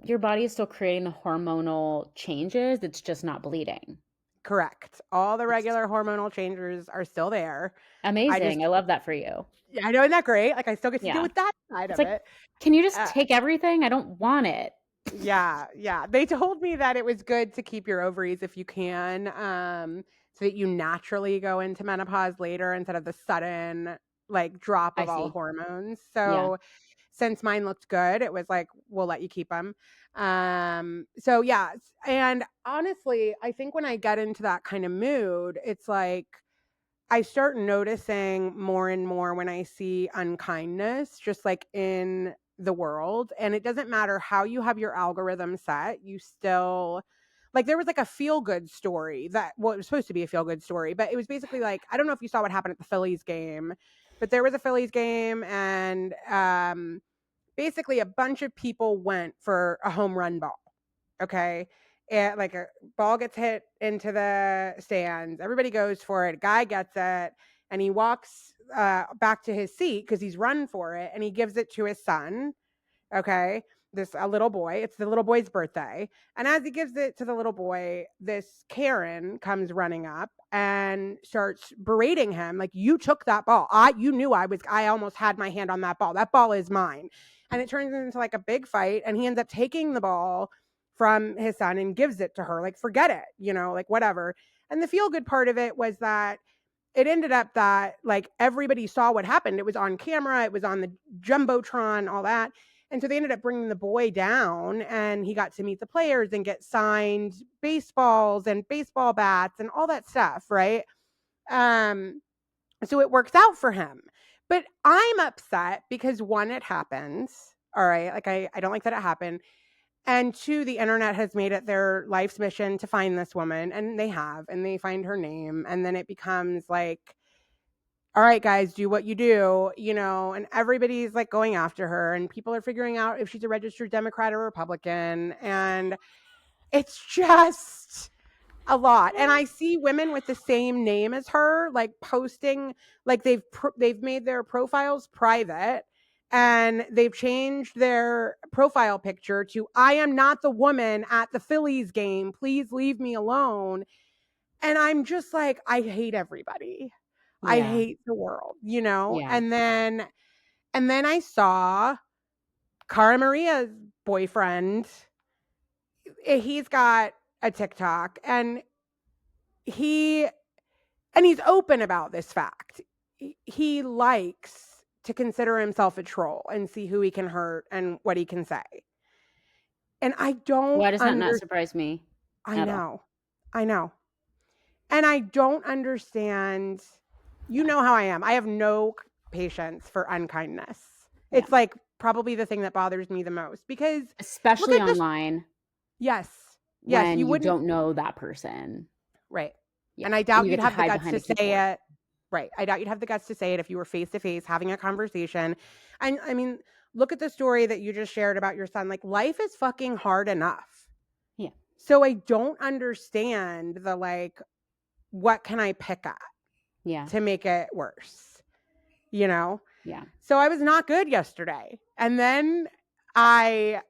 your body is still creating hormonal changes. It's just not bleeding. Correct. All the It's regular hormonal changes are still there. I just, amazing. I love that for you. I know, isn't that great? Like I still get to deal Yeah. with that side It's of like, it. can you just Uh, take everything? I don't want it. yeah. They told me that it was good to keep your ovaries if you can, so that you naturally go into menopause later instead of the sudden like drop I of all see. hormones. Yeah. So since mine looked good, it was like we'll let you keep them. So yeah, and honestly, I think when I get into that kind of mood, it's like I start noticing more and more when I see unkindness just like in the world. And it doesn't matter how you have your algorithm set, you still like there was like a feel good story that well, it was supposed to be a feel good story, but it was basically like I don't know if you saw what happened at the Phillies game, but there was a Phillies game and basically a bunch of people went for a home run ball. Okay. And like a ball gets hit into the stands. Everybody goes for it. Guy gets it and he walks back to his seat because he's run for it and he gives it to his son. Okay. This a little boy. It's the little boy's birthday. And as he gives it to the little boy, this Karen comes running up and starts berating him like you took that ball. You knew I almost had my hand on that ball. That ball is mine. And it turns into like a big fight and he ends up taking the ball from his son and gives it to her. Like forget it, like whatever. And the feel good part of it was that it ended up that like everybody saw what happened. It was on camera, it was on the jumbotron, all that. And so they ended up bringing the boy down and he got to meet the players and get signed baseballs and baseball bats and all that stuff, right? So it works out for him. But I'm upset because one, it happens. All right. Like I don't like that it happened. And two, the internet has made it their life's mission to find this woman. And they have, and they find her name. And then it becomes like, all right, guys, do what you do, and everybody's like going after her and people are figuring out if she's a registered Democrat or Republican. And it's just a lot. And I see women with the same name as her, like posting, like they've made their profiles private and they've changed their profile picture to, I am not the woman at the Phillies game. Please leave me alone. And I'm just like, I hate everybody. I Yeah. hate the world, Yeah. and then I saw Cara Maria's boyfriend. He's got a TikTok and he's open about this fact. He likes to consider himself a troll and see who he can hurt and what he can say. And I don't Why does that not surprise me? I know. And I don't understand. You know how I am. I have no patience for unkindness. Yeah. It's like probably the thing that bothers me the most because Especially look at this. online. Yes. When you wouldn't. don't know that person. Right. Yeah. And I doubt you you'd get to have the hide guts behind to a keyboard. say it. Right. I doubt you'd have the guts to say it if you were face to face having a conversation. And I mean, look at the story that you just shared about your son. Like life is fucking hard enough. Yeah. So I don't understand the like, what can I pick at? Yeah. To make it worse, Yeah. So I was not good yesterday. And then I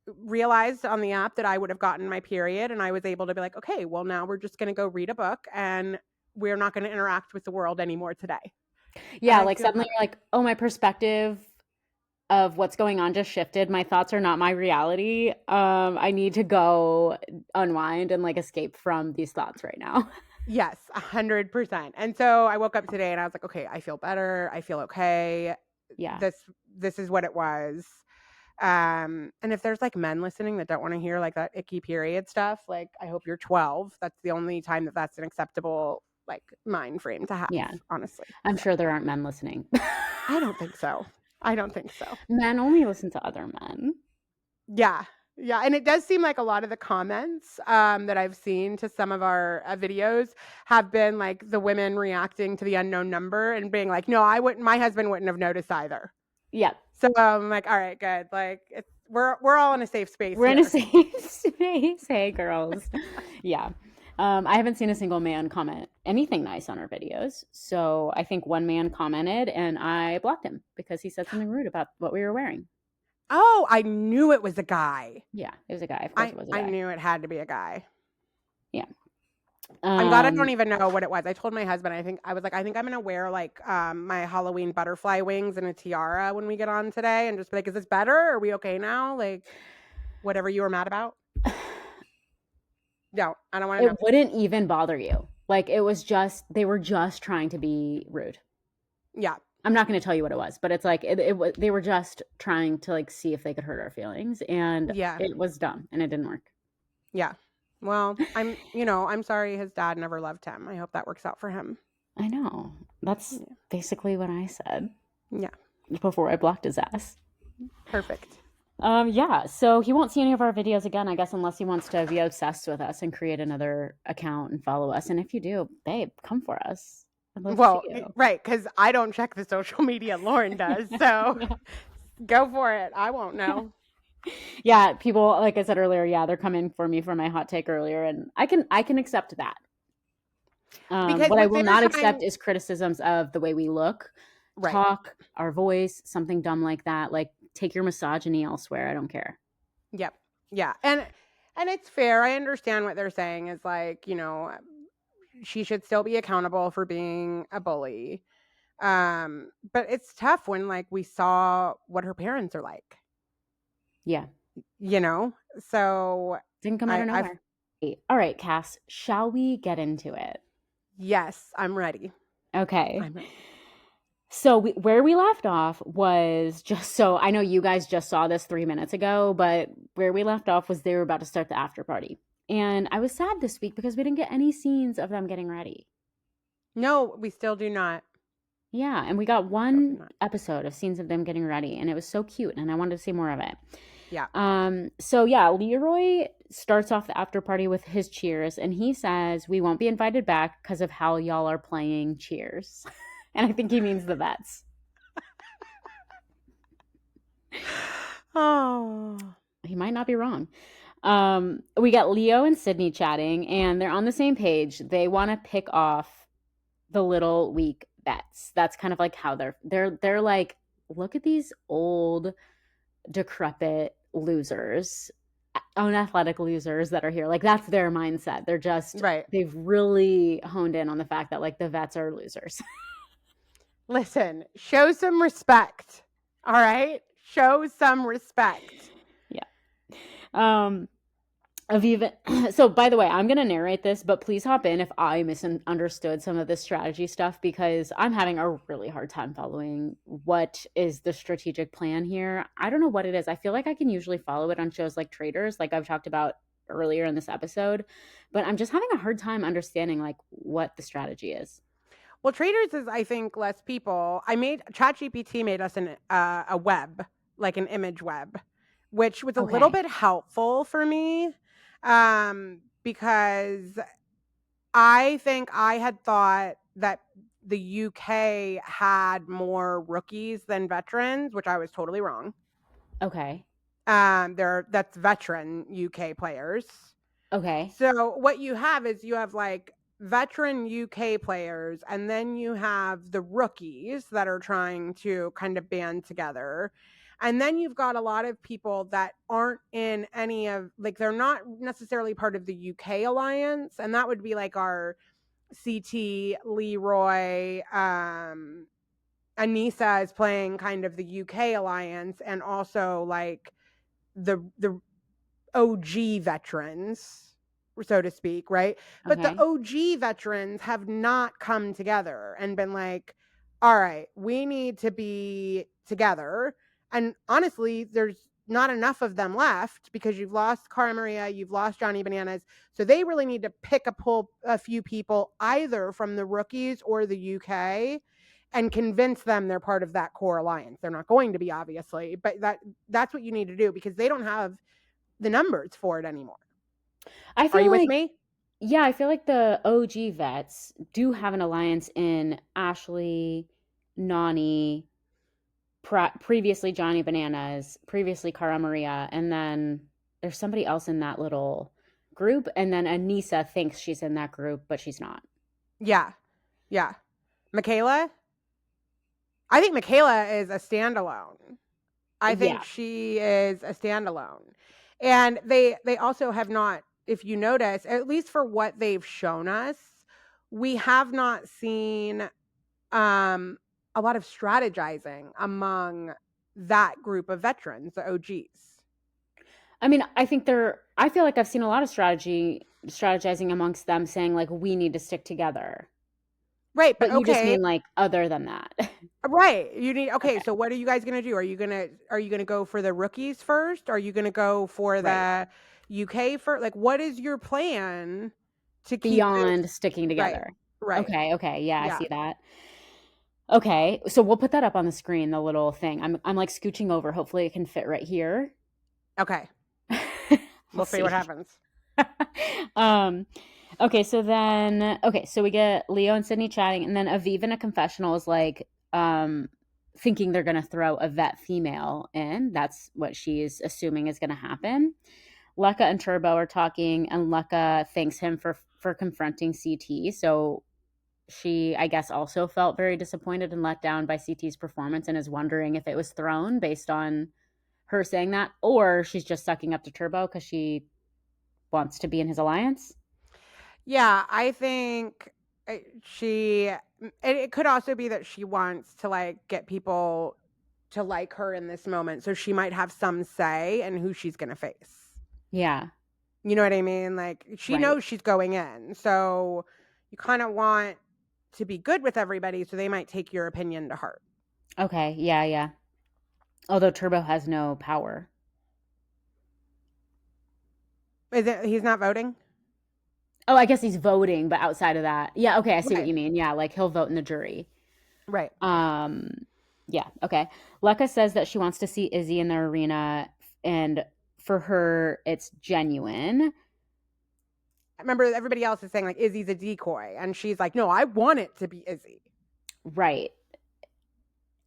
realized on the app that I would have gotten my period and I was able to be like, okay, well now we're just going to go read a book and we're not going to interact with the world anymore today. Yeah. And Like suddenly you're like, oh, my perspective of what's going on just shifted. My thoughts are not my reality. I need to go unwind and like escape from these thoughts right now. Yes, 100%. And so I woke up today and I was like, okay, I feel better. I feel okay. Yeah. This is what it was. And if there's like men listening that don't want to hear like that icky period stuff, like I hope you're 12. That's the only time that's an acceptable like mind frame to have. Yeah. Honestly, I'm sure there aren't men listening. I don't think so. Men only listen to other men. Yeah. And it does seem like a lot of the comments that I've seen to some of our videos have been like the women reacting to the unknown number and being like, no, my husband wouldn't have noticed either. Yeah. So I'm like, all right, good. Like we're all in a safe space. We're in a safe space. Hey, girls. Yeah. I haven't seen a single man comment anything nice on our videos. So I think one man commented and I blocked him because he said something rude about what we were wearing. Oh, I knew it was a guy. Yeah, it was a guy. Of course it was a guy. I knew it had to be a guy. Yeah. I'm glad I don't even know what it was. I told my husband, I think I'm going to wear like my Halloween butterfly wings and a tiara when we get on today and just be like, is this better? Are we okay now? Like whatever you were mad about. No, I don't want to know. It wouldn't even bother you. Like they were just trying to be rude. Yeah. I'm not going to tell you what it was, but it's like they were just trying to like see if they could hurt our feelings, and it was dumb and it didn't work. Yeah. Well, I'm sorry his dad never loved him. I hope that works out for him. I know. That's basically what I said. Yeah. Before I blocked his ass. Perfect. Yeah, so he won't see any of our videos again, I guess, unless he wants to be obsessed with us and create another account and follow us. And if you do, babe, come for us. Well, right, because I don't check the social media. Lauren does, so go for it. I won't know. Yeah, people, like I said earlier, they're coming for me for my hot take earlier, and I can accept that. What I will not accept is criticisms of the way we look, talk, our voice, something dumb like that. Like, take your misogyny elsewhere. I don't care. Yep. Yeah, and it's fair. I understand what they're saying is like, she should still be accountable for being a bully. But it's tough when like we saw what her parents are like. Yeah. So didn't come out of nowhere. All right, Cass, shall we get into it? Yes, I'm ready. Okay. I'm ready. So where we left off was I know you guys just saw this 3 minutes ago, but where we left off was they were about to start the after party. And I was sad this week because we didn't get any scenes of them getting ready. So we still do not. Yeah, and we got one episode of scenes of them getting ready, and it was so cute, and I wanted to see more of it. Yeah. So yeah, Leroy starts off the after party with his cheers, and he says, "We won't be invited back because of how y'all are playing cheers." And I think he means the vets. Oh. He might not be wrong. We got Leo and Sydney chatting, and they're on the same page. They want to pick off the little weak vets. That's kind of like how they're like, look at these old, decrepit losers, unathletic losers that are here. Like that's their mindset. They're just They've really honed in on the fact that like the vets are losers. Listen, show some respect. All right, show some respect. Yeah. Aviva. So by the way, I'm going to narrate this, but please hop in if I misunderstood some of this strategy stuff because I'm having a really hard time following what is the strategic plan here. I don't know what it is. I feel like I can usually follow it on shows like Traitors, like I've talked about earlier in this episode, but I'm just having a hard time understanding like what the strategy is. Well, Traitors is, I think, less people. ChatGPT made us a web, like an image web, which was a little bit helpful for me. Because I think I had thought that the UK had more rookies than veterans, which I was totally wrong. Okay. That's veteran UK players. Okay. So what you have is you have like veteran UK players, and then you have the rookies that are trying to kind of band together. And then you've got a lot of people that aren't in any of, like, they're not necessarily part of the UK alliance. And that would be like our CT, Leroy, Aneesa is playing kind of the UK alliance and also like the OG veterans, so to speak, right? But the Okay. OG veterans have not come together and been like, all right, we need to be together. And honestly, there's not enough of them left because you've lost Cara Maria, you've lost Johnny Bananas. So they really need to pick a few people either from the rookies or the UK and convince them they're part of that core alliance. They're not going to be, obviously, but that's what you need to do because they don't have the numbers for it anymore. I Are feel you with like, me? yeah, I feel like the OG vets do have an alliance in Ashley, Nani, previously Johnny Bananas, previously Cara Maria, and then there's somebody else in that little group, and then Aneesa thinks she's in that group, but she's not. Yeah. Yeah. Michaela? I think Michaela is a standalone. I think Yeah. she is a standalone. And they also have not, if you notice, at least for what they've shown us, we have not seen a lot of strategizing among that group of veterans, the OGs. I mean, I feel like I've seen a lot of strategizing amongst them saying like we need to stick together. Right, but But you just okay. mean like other than that. Right. You need okay, Okay. so what are you guys gonna do? Are you gonna go for the rookies first? Are you gonna go for Right. the UK first? Like what is your plan to keep this Beyond sticking right, together. right. Okay, yeah, I Yeah. see that. Okay, so we'll put that up on the screen, the little thing. I'm like scooching over. Hopefully it can fit right here. Okay. We'll We'll see what see. happens. um so we get Leo and Sydney chatting, and then Aviv in a confessional is like thinking they're gonna throw a vet female in. That's what she's assuming is gonna happen. Lucca and Turbo are talking, and Lucca thanks him for confronting CT. So she, I guess, also felt very disappointed and let down by CT's performance and is wondering if it was thrown based on her saying that, or she's just sucking up to Turbo because she wants to be in his alliance. Yeah, I think it could also be that she wants to like get people to like her in this moment. So she might have some say in who she's gonna face. Yeah. You know what I mean? Like she Right. knows she's going in. So you kind of want to be good with everybody so they might take your opinion to heart. Okay. Yeah. Although Turbo has no power. He's not voting? Oh, I guess he's voting, but outside of that. Yeah, okay, I see what Right. you mean. Yeah, like he'll vote in the jury. Right. Um yeah, okay. Lekka says that she wants to see Izzy in the arena, and for her it's genuine. I remember everybody else is saying like Izzy's a decoy and she's like, "No, I want it to be Izzy." Right.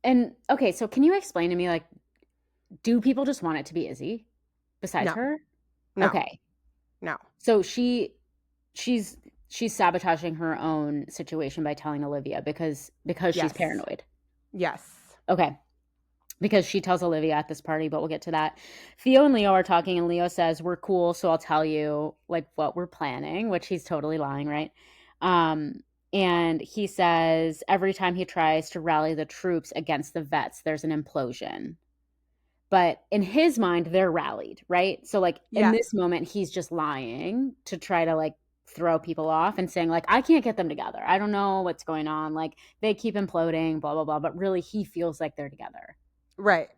And okay, so can you explain to me, like, do people just want it to be Izzy besides No. her? No. Okay. No. So she's sabotaging her own situation by telling Olivia because she's Yes. paranoid. Yes. Okay. Because she tells Olivia at this party, but we'll get to that. Theo and Leo are talking, and Leo says, "We're cool, so I'll tell you like what we're planning," which he's totally lying, right? And he says every time he tries to rally the troops against the vets, there's an implosion. But in his mind, they're rallied, right? So like in Yeah. this moment, he's just lying to try to like throw people off and saying like, I can't get them together. I don't know what's going on. Like they keep imploding, blah, blah, blah. But really he feels like they're together. Right.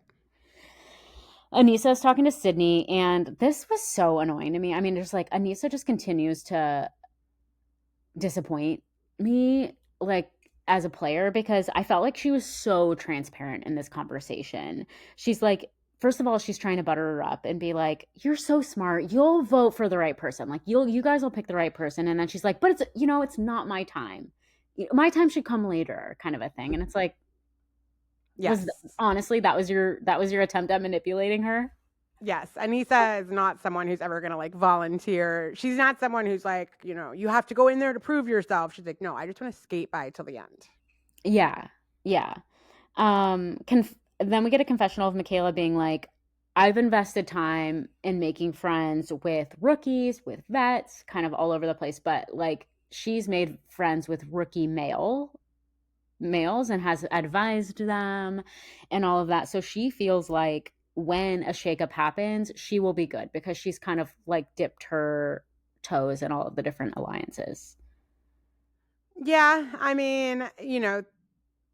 Aneesa is talking to Sydney, and this was so annoying to me. I mean, just like Aneesa just continues to disappoint me, like as a player, because I felt like she was so transparent in this conversation. She's like, first of all, she's trying to butter her up and be like, "You're so smart. You'll vote for the right person. Like you guys will pick the right person." And then she's like, "But it's it's not my time. My time should come later," kind of a thing. And it's like, Yes. honestly, that was your attempt at manipulating her? Yes. Aneesa is not someone who's ever going to like volunteer. She's not someone who's like, you have to go in there to prove yourself. She's like, "No, I just want to skate by till the end." Yeah. Then we get a confessional of Michaela being like, "I've invested time in making friends with rookies, with vets, kind of all over the place, but like she's made friends with rookie male males and has advised them and all of that. So she feels like when a shakeup happens, she will be good because she's kind of like dipped her toes in all of the different alliances. Yeah, I mean,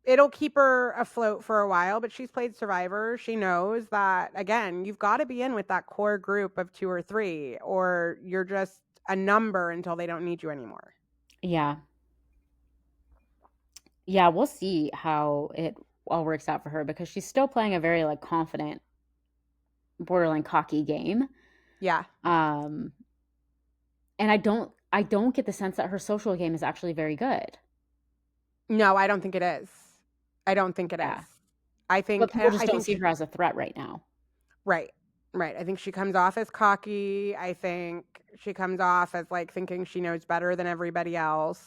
it'll keep her afloat for a while, but she's played Survivor. She knows that, again, you've got to be in with that core group of 2 or 3, or you're just a number until they don't need you anymore. Yeah. Yeah, we'll see how it all works out for her because she's still playing a very like confident, borderline cocky game. Yeah. And I don't get the sense that her social game is actually very good. No, I don't think it is. I don't think it Yeah. is. I But think people just I don't think see her as a threat right now. right. Right. I think she comes off as cocky. I think she comes off as like thinking she knows better than everybody else.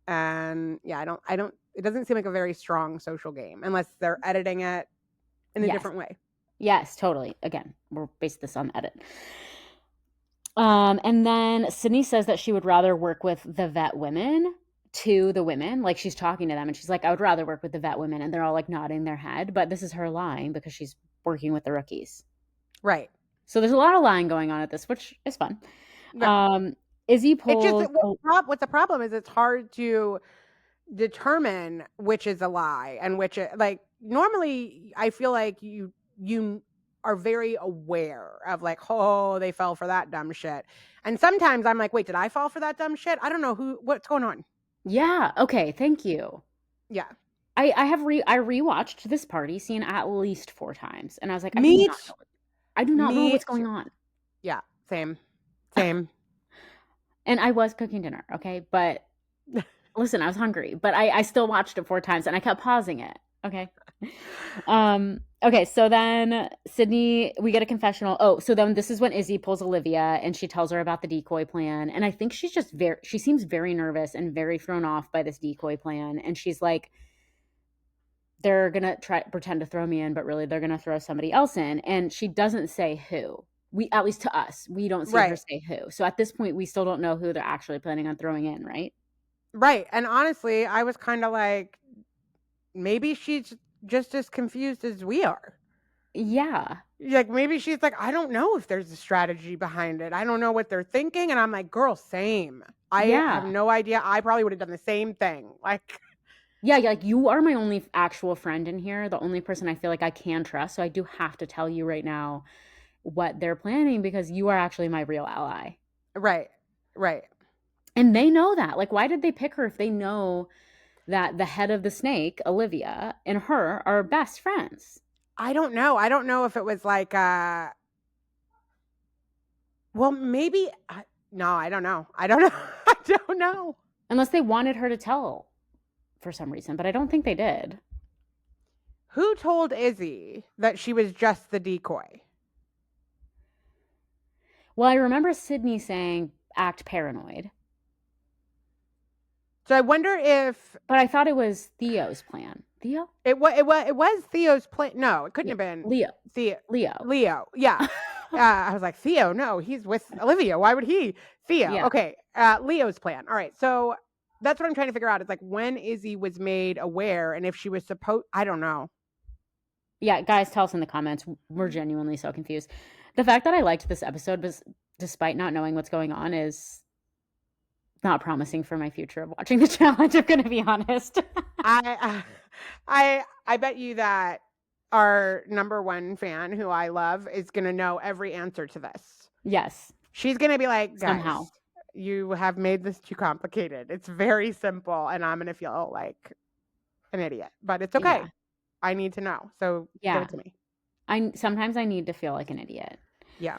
And yeah, I don't it doesn't seem like a very strong social game unless they're editing it in a Yes. different way. Yes, totally. Again, we're based this on edit. And then Sydney says that she would rather work with the vet women to the women. Like she's talking to them and she's like, I would rather work with the vet women. And they're all like nodding their head. But this is her lying because she's working with the rookies. Right. So there's a lot of lying going on at this, which is fun. Right. Izzy It's pulls. just what the problem is, it's hard to determine which is a lie and which like normally I feel like you are very aware of like, oh, they fell for that dumb shit. And sometimes I'm like, wait, did I fall for that dumb shit? I don't know what's going on. Yeah. Okay. Thank you. Yeah. I rewatched this party scene at least 4 times, and I was like, I do not know what's going on. Yeah. Same. And I was cooking dinner, okay? But listen, I was hungry, but I still watched it 4 times and I kept pausing it. Okay. Okay, so then Sydney, we get a confessional. Oh, so then this is when Izzy pulls Olivia and she tells her about the decoy plan. And I think she's just she seems very nervous and very thrown off by this decoy plan. And she's like, they're gonna pretend to throw me in, but really they're gonna throw somebody else in. And she doesn't say who. At least to us, we don't see her say who. So at this point, we still don't know who they're actually planning on throwing in, right? Right. And honestly, I was kind of like, maybe she's just as confused as we are. Yeah. Like maybe she's like, I don't know if there's a strategy behind it. I don't know what they're thinking. And I'm like, girl, same. I have no idea. I probably would have done the same thing. Like, yeah, like you are my only actual friend in here, the only person I feel like I can trust. So I do have to tell you right now what they're planning because you are actually my real ally. Right. And they know that. Like, why did they pick her if they know that the head of the snake, Olivia, and her are best friends? I don't know. I don't know if it was like, well, maybe, no, I don't know. I don't know. Unless they wanted her to tell for some reason, but I don't think they did. Who told Izzy that she was just the decoy? Well, I remember Sydney saying, act paranoid. So I wonder if... But I thought it was Theo's plan. Theo? It was Theo's plan. No, it couldn't have been. Leo. Yeah. I was like, Theo, no, he's with Olivia. Why would he? Theo. Yeah. Okay. Leo's plan. All right. So that's what I'm trying to figure out. It's like when Izzy was made aware and if she was supposed... I don't know. Yeah, guys, tell us in the comments. We're genuinely so confused. The fact that I liked this episode, despite not knowing what's going on, is not promising for my future of watching the challenge. I'm going to be honest. I bet you that our number one fan, who I love, is going to know every answer to this. Yes, she's going to be like, guys, somehow you have made this too complicated. It's very simple, and I'm going to feel like an idiot. But it's okay. Yeah. I need to know. So give it to me. Sometimes I need to feel like an idiot. Yeah.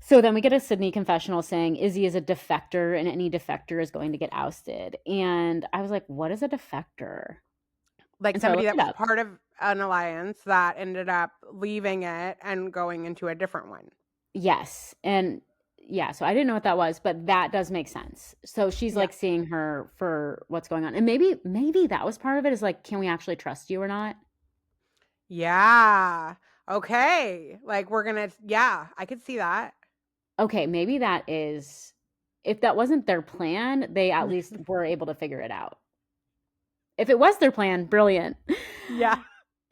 So then we get a Sydney confessional saying Izzy is a defector and any defector is going to get ousted. And I was like, what is a defector? Like somebody that was part of an alliance that ended up leaving it and going into a different one. Yes. And yeah, so I didn't know what that was, but that does make sense. So she's like seeing her for what's going on. And maybe that was part of it, is like, can we actually trust you or not? Yeah. Okay. Like I could see that. Okay, maybe that is, if that wasn't their plan, they at least were able to figure it out. if it was their plan, brilliant. Yeah.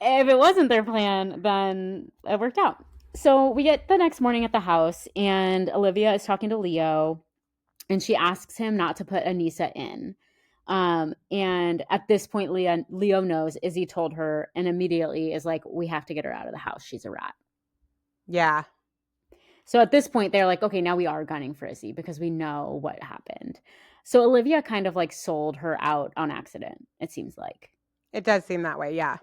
If it wasn't their plan, then it worked out. So we get the next morning at the house, and Olivia is talking to Leo, and she asks him not to put Aneesa in. And at this point, Leo knows Izzy told her, and immediately is like, we have to get her out of the house. She's a rat. Yeah. So at this point, they're like, okay, now we are gunning for Izzy because we know what happened. So Olivia kind of like sold her out on accident, it seems like. It does seem that way, yeah.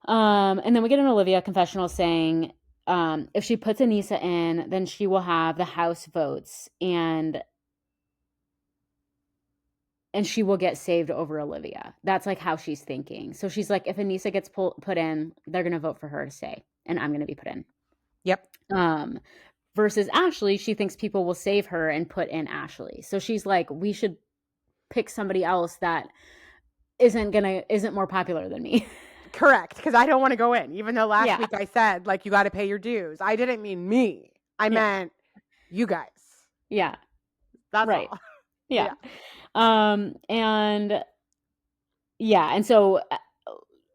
And then we get an Olivia confessional saying if she puts Aneesa in, then she will have the house votes and she will get saved over Olivia. That's like how she's thinking. So she's like, if Aneesa gets put in, they're going to vote for her to stay, and I'm going to be put in. Yep. Versus Ashley, she thinks people will save her and put in Ashley. So she's like, we should pick somebody else that isn't more popular than me. Correct, because I don't want to go in. Even though last week I said, like, you got to pay your dues. I didn't mean me. I meant you guys. Yeah. That's right. all. Yeah. And so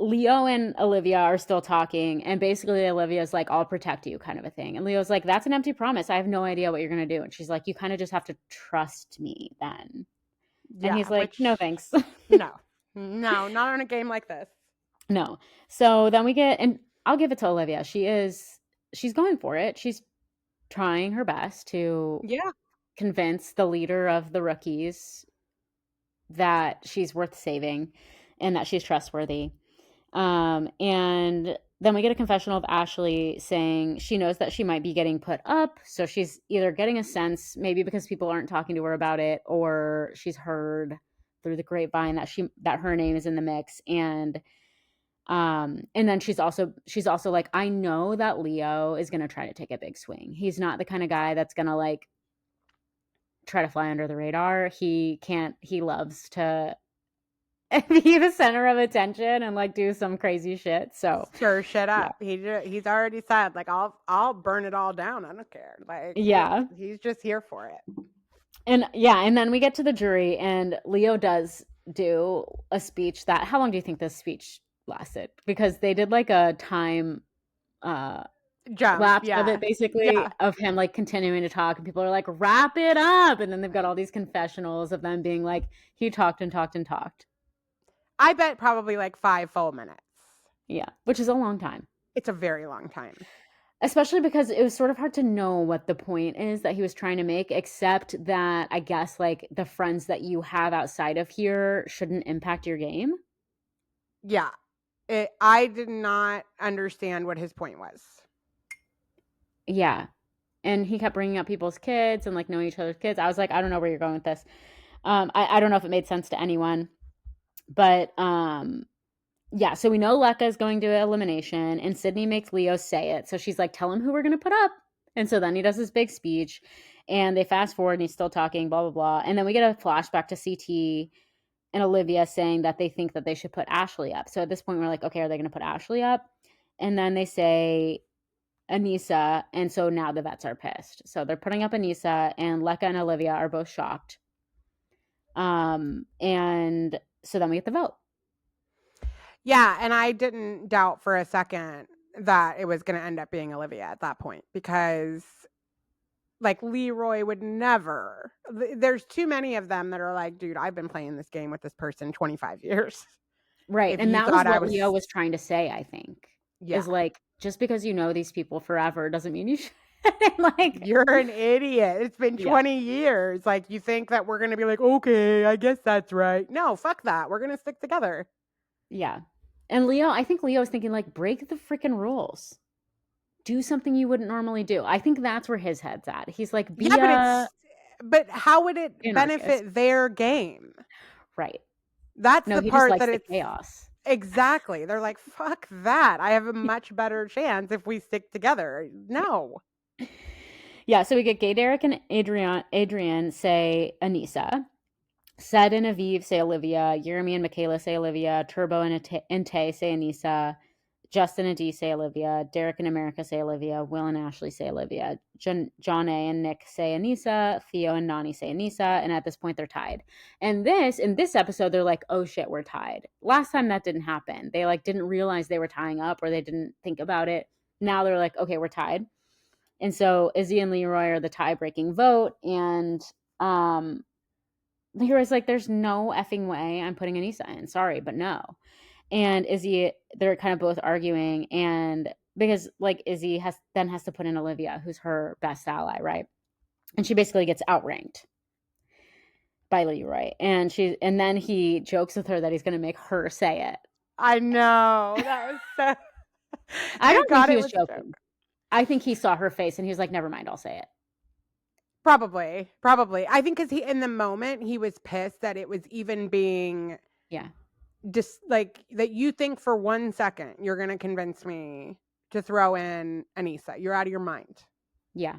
Leo and Olivia are still talking, and basically Olivia's like, I'll protect you, kind of a thing. And Leo's like, that's an empty promise. I have no idea what you're going to do. And she's like, you kind of just have to trust me then. Yeah, and he's like, no, thanks. No, not on a game like this. No. So then we get, and I'll give it to Olivia. She's going for it. She's trying her best to convince the leader of the rookies that she's worth saving and that she's trustworthy. And then we get a confessional of Ashley saying she knows that she might be getting put up. So she's either getting a sense, maybe because people aren't talking to her about it, or she's heard through the grapevine that her name is in the mix. And then she's also like, I know that Leo is going to try to take a big swing. He's not the kind of guy that's going to like try to fly under the radar. He loves to be the center of attention and like do some crazy shit. So sure shit up. Yeah. He's already said, like, I'll burn it all down. I don't care. Like, he's just here for it. And then we get to the jury, and Leo does do a speech that, how long do you think this speech lasted? Because they did like a time lapse of it, basically, of him like continuing to talk, and people are like, wrap it up. And then they've got all these confessionals of them being like, he talked and talked and talked. I bet probably like 5 full minutes. Yeah, which is a long time. It's a very long time. Especially because it was sort of hard to know what the point is that he was trying to make, except that I guess like the friends that you have outside of here shouldn't impact your game. Yeah. I did not understand what his point was. Yeah. And he kept bringing up people's kids and like knowing each other's kids. I was like, I don't know where you're going with this. I don't know if it made sense to anyone. But so we know Lekka is going to elimination, and Sydney makes Leo say it. So she's like, tell him who we're going to put up. And so then he does this big speech, and they fast forward, and he's still talking, blah, blah, blah. And then we get a flashback to CT and Olivia saying that they think that they should put Ashley up. So at this point, we're like, okay, are they going to put Ashley up? And then they say Aneesa, and so now the vets are pissed. So they're putting up Aneesa, and Lekka and Olivia are both shocked. And so then we get the vote. Yeah, and I didn't doubt for a second that it was going to end up being Olivia at that point, because like Leroy would never. There's too many of them that are like, dude, I've been playing this game with this person 25 years. Right. And that was what Leo was trying to say, I think. Yeah. Is like, just because you know these people forever doesn't mean you should. Like, you're an idiot. It's been 20 years. Like, you think that we're going to be like, okay, I guess that's right. No, fuck that. We're going to stick together. Yeah. And I think Leo is thinking like, break the freaking rules. Do something you wouldn't normally do. I think that's where his head's at. He's like, but how would it benefit their game? Right. That's the part that it's chaos. Exactly. They're like, fuck that. I have a much better chance if we stick together. No. Yeah, so we get Gay Derek and Adrian say Aneesa. Sed and Aviv say Olivia. Jeremy and Michaela say Olivia. Turbo and Tay say Aneesa. Justin and Dee say Olivia. Derek and America say Olivia. Will and Ashley say Olivia. John A and Nick say Aneesa. Theo and Nani say Aneesa. And at this point, they're tied. And in this episode, they're like, oh shit, we're tied. Last time that didn't happen. They like didn't realize they were tying up, or they didn't think about it. Now they're like, okay, we're tied. And so Izzy and Leroy are the tie-breaking vote. And Leroy's like, there's no effing way I'm putting Aneesa in. Sorry, but no. And Izzy, they're kind of both arguing, and because like Izzy has to put in Olivia, who's her best ally, right? And she basically gets outranked by Leroy, and then he jokes with her that he's going to make her say it. I know, that was so. I don't think he was joking. I think he saw her face and he was like, "Never mind, I'll say it." Probably. I think because in the moment he was pissed that it was even being just like that. You think for 1 second you're going to convince me to throw in Aneesa. You're out of your mind. Yeah.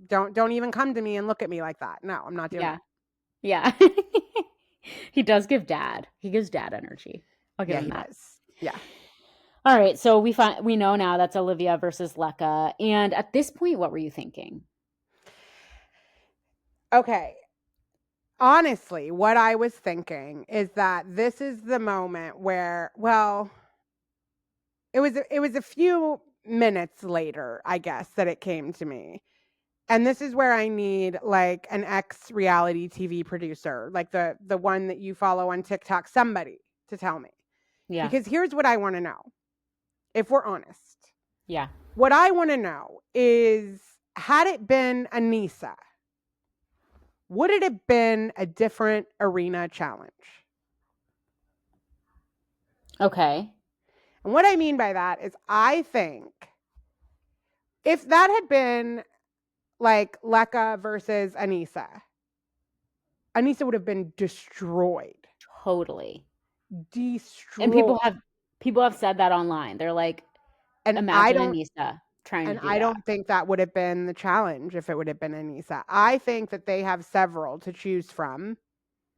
Don't even come to me and look at me like that. No, I'm not doing it. Yeah. He does give dad. He gives dad energy. I'll give him that. Does. Yeah. All right. So we know now that's Olivia versus Lekka. And at this point, what were you thinking? Okay. Honestly, what I was thinking is that this is the moment where, well, it was a few minutes later, I guess, that it came to me. And this is where I need like an ex-reality TV producer, like the one that you follow on TikTok, somebody to tell me. Yeah. Because here's what I want to know, if we're honest. Yeah. What I want to know is, had it been Aneesa, would it have been a different arena challenge? Okay. And what I mean by that is, I think if that had been like Lekka versus Aneesa would have been destroyed. Totally. Destroyed. And people have said that online. They're like, and imagine Aneesa trying to do that. And I don't think that would have been the challenge if it would have been Aneesa. I think that they have several to choose from.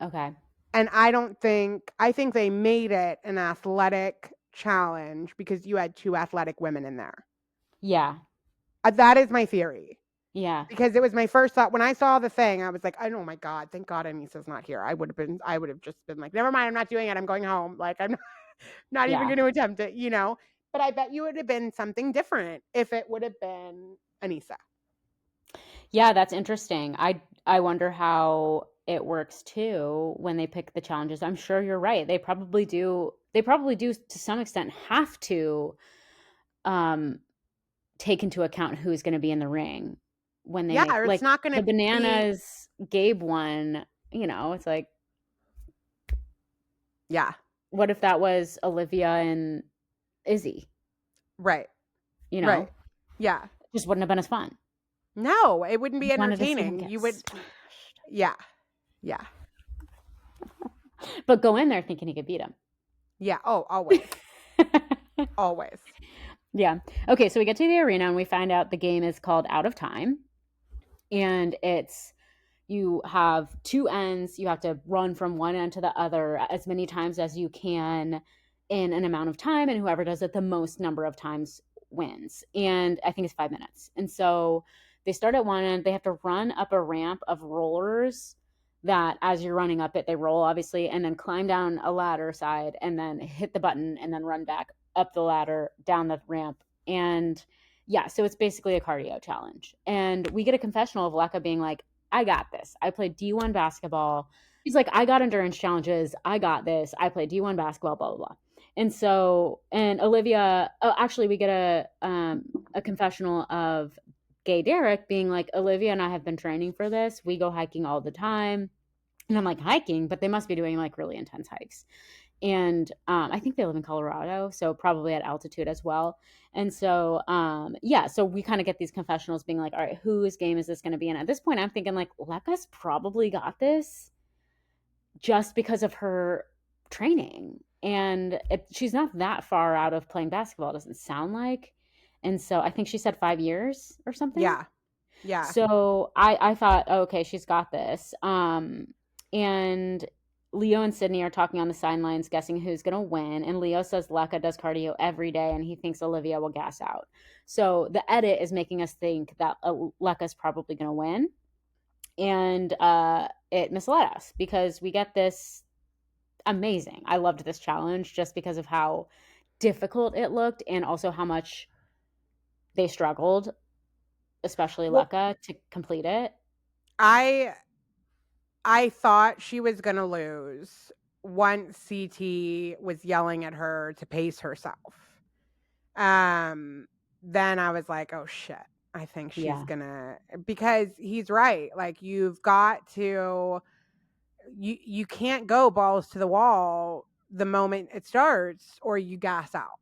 Okay. And I think they made it an athletic challenge because you had 2 athletic women in there. Yeah. That is my theory. Yeah. Because it was my first thought. When I saw the thing, I was like, oh my God, thank God Aneesa's not here. I would have just been like, never mind, I'm not doing it. I'm going home. Like, I'm not even going to attempt it, you know? But I bet you would have been something different if it would have been Aneesa. Yeah, that's interesting. I wonder how it works too when they pick the challenges. I'm sure you're right. They probably do to some extent have to take into account who's going to be in the ring when they or like, it's not going to the bananas Gabe one, you know, it's like, yeah. What if that was Olivia and Izzy? Right. You know? Right. Yeah. It just wouldn't have been as fun. No, it wouldn't be entertaining. You would smashed. Yeah. Yeah. But go in there thinking he could beat him. Yeah. Oh, always. Always. Yeah. Okay, so we get to the arena and we find out the game is called Out of Time. And you have 2 ends. You have to run from one end to the other as many times as you can in an amount of time. And whoever does it the most number of times wins. And I think it's 5 minutes. And so they start at one end. They have to run up a ramp of rollers that as you're running up it, they roll, obviously, and then climb down a ladder side and then hit the button and then run back up the ladder, down the ramp. And yeah, so it's basically a cardio challenge. And we get a confessional of Lekka being like, I got this. I played D1 basketball. He's like, I got endurance challenges. I got this. I played D1 basketball, blah, blah, blah. And so, and Olivia, actually we get a confessional of Gay Derek being like, Olivia and I have been training for this. We go hiking all the time. And I'm like, hiking? But they must be doing like really intense hikes. And I think they live in Colorado, so probably at altitude as well. And so, so we kind of get these confessionals being like, all right, whose game is this going to be? And at this point, I'm thinking like, Lekka's probably got this just because of her training. And she's not that far out of playing basketball, it doesn't sound like. And so I think she said 5 years or something. Yeah. Yeah. So I thought, oh, okay, she's got this. And Leo and Sydney are talking on the sidelines, guessing who's going to win. And Leo says Leka does cardio every day and he thinks Olivia will gas out. So the edit is making us think that Leka's probably going to win. And it misled us because we get this amazing. I loved this challenge just because of how difficult it looked and also how much they struggled, especially Leka, to complete it. I thought she was going to lose once CT was yelling at her to pace herself. Then I was like, oh shit, I think she's gonna, because he's right. Like you've got to, you can't go balls to the wall the moment it starts or you gas out.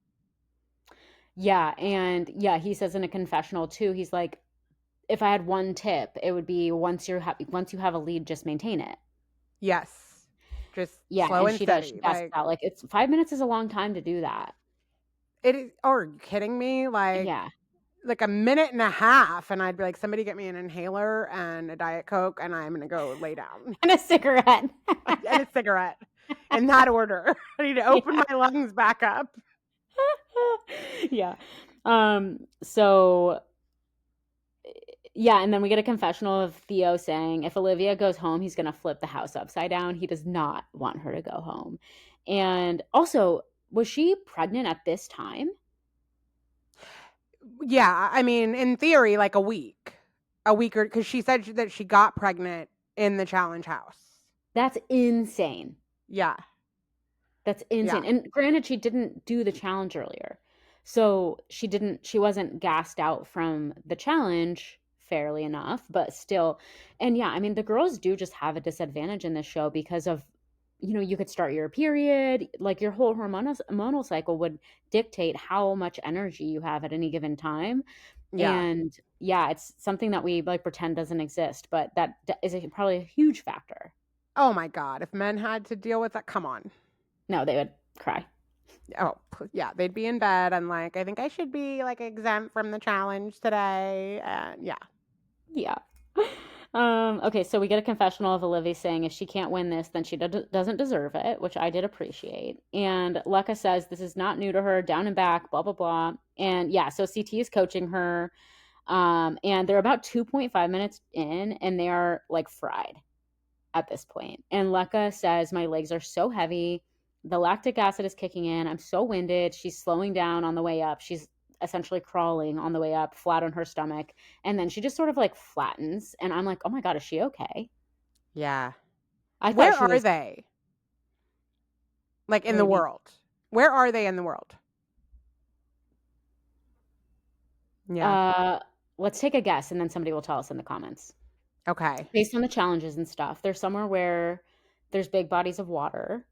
Yeah. And yeah, he says in a confessional too, he's like, if I had one tip, it would be once you have a lead, just maintain it. Yes. Just slow and steady. She does out. Like it's 5 minutes is a long time to do that. It is. Oh, are you kidding me? Like a minute and a half, and I'd be like, somebody get me an inhaler and a Diet Coke, and I'm gonna go lay down. And a cigarette. And a cigarette. In that order. I need to open my lungs back up. Yeah. So yeah, and then we get a confessional of Theo saying if Olivia goes home, he's going to flip the house upside down. He does not want her to go home. And also, was she pregnant at this time? Yeah, I mean, in theory, like a week or because she said that she got pregnant in the challenge house. That's insane. Yeah. That's insane. Yeah. And granted, she didn't do the challenge earlier. So she wasn't gassed out from the challenge fairly enough, but still. And yeah, I mean, the girls do just have a disadvantage in this show because of, you could start your period, like your whole hormonal cycle would dictate how much energy you have at any given time. Yeah. And yeah, it's something that we like pretend doesn't exist, but that is probably a huge factor. Oh my God. If men had to deal with that, come on. No, they would cry. Oh, yeah. They'd be in bed and like, I think I should be like exempt from the challenge today. And yeah. Yeah. Okay, so we get a confessional of Olivia saying if she can't win this, then she doesn't deserve it, which I did appreciate. And Leka says this is not new to her, down and back, blah, blah, blah. And yeah, so CT is coaching her. And they're about 2.5 minutes in, and they are like fried at this point. And Leka says, my legs are so heavy. The lactic acid is kicking in. I'm so winded. She's slowing down on the way up. She's essentially crawling on the way up, flat on her stomach. And then she just sort of like flattens. And I'm like, oh my God, is she okay? Yeah. Where are they? Like in the world? Where are they in the world? Yeah. Let's take a guess and then somebody will tell us in the comments. Okay. Based on the challenges and stuff. They're somewhere where there's big bodies of water.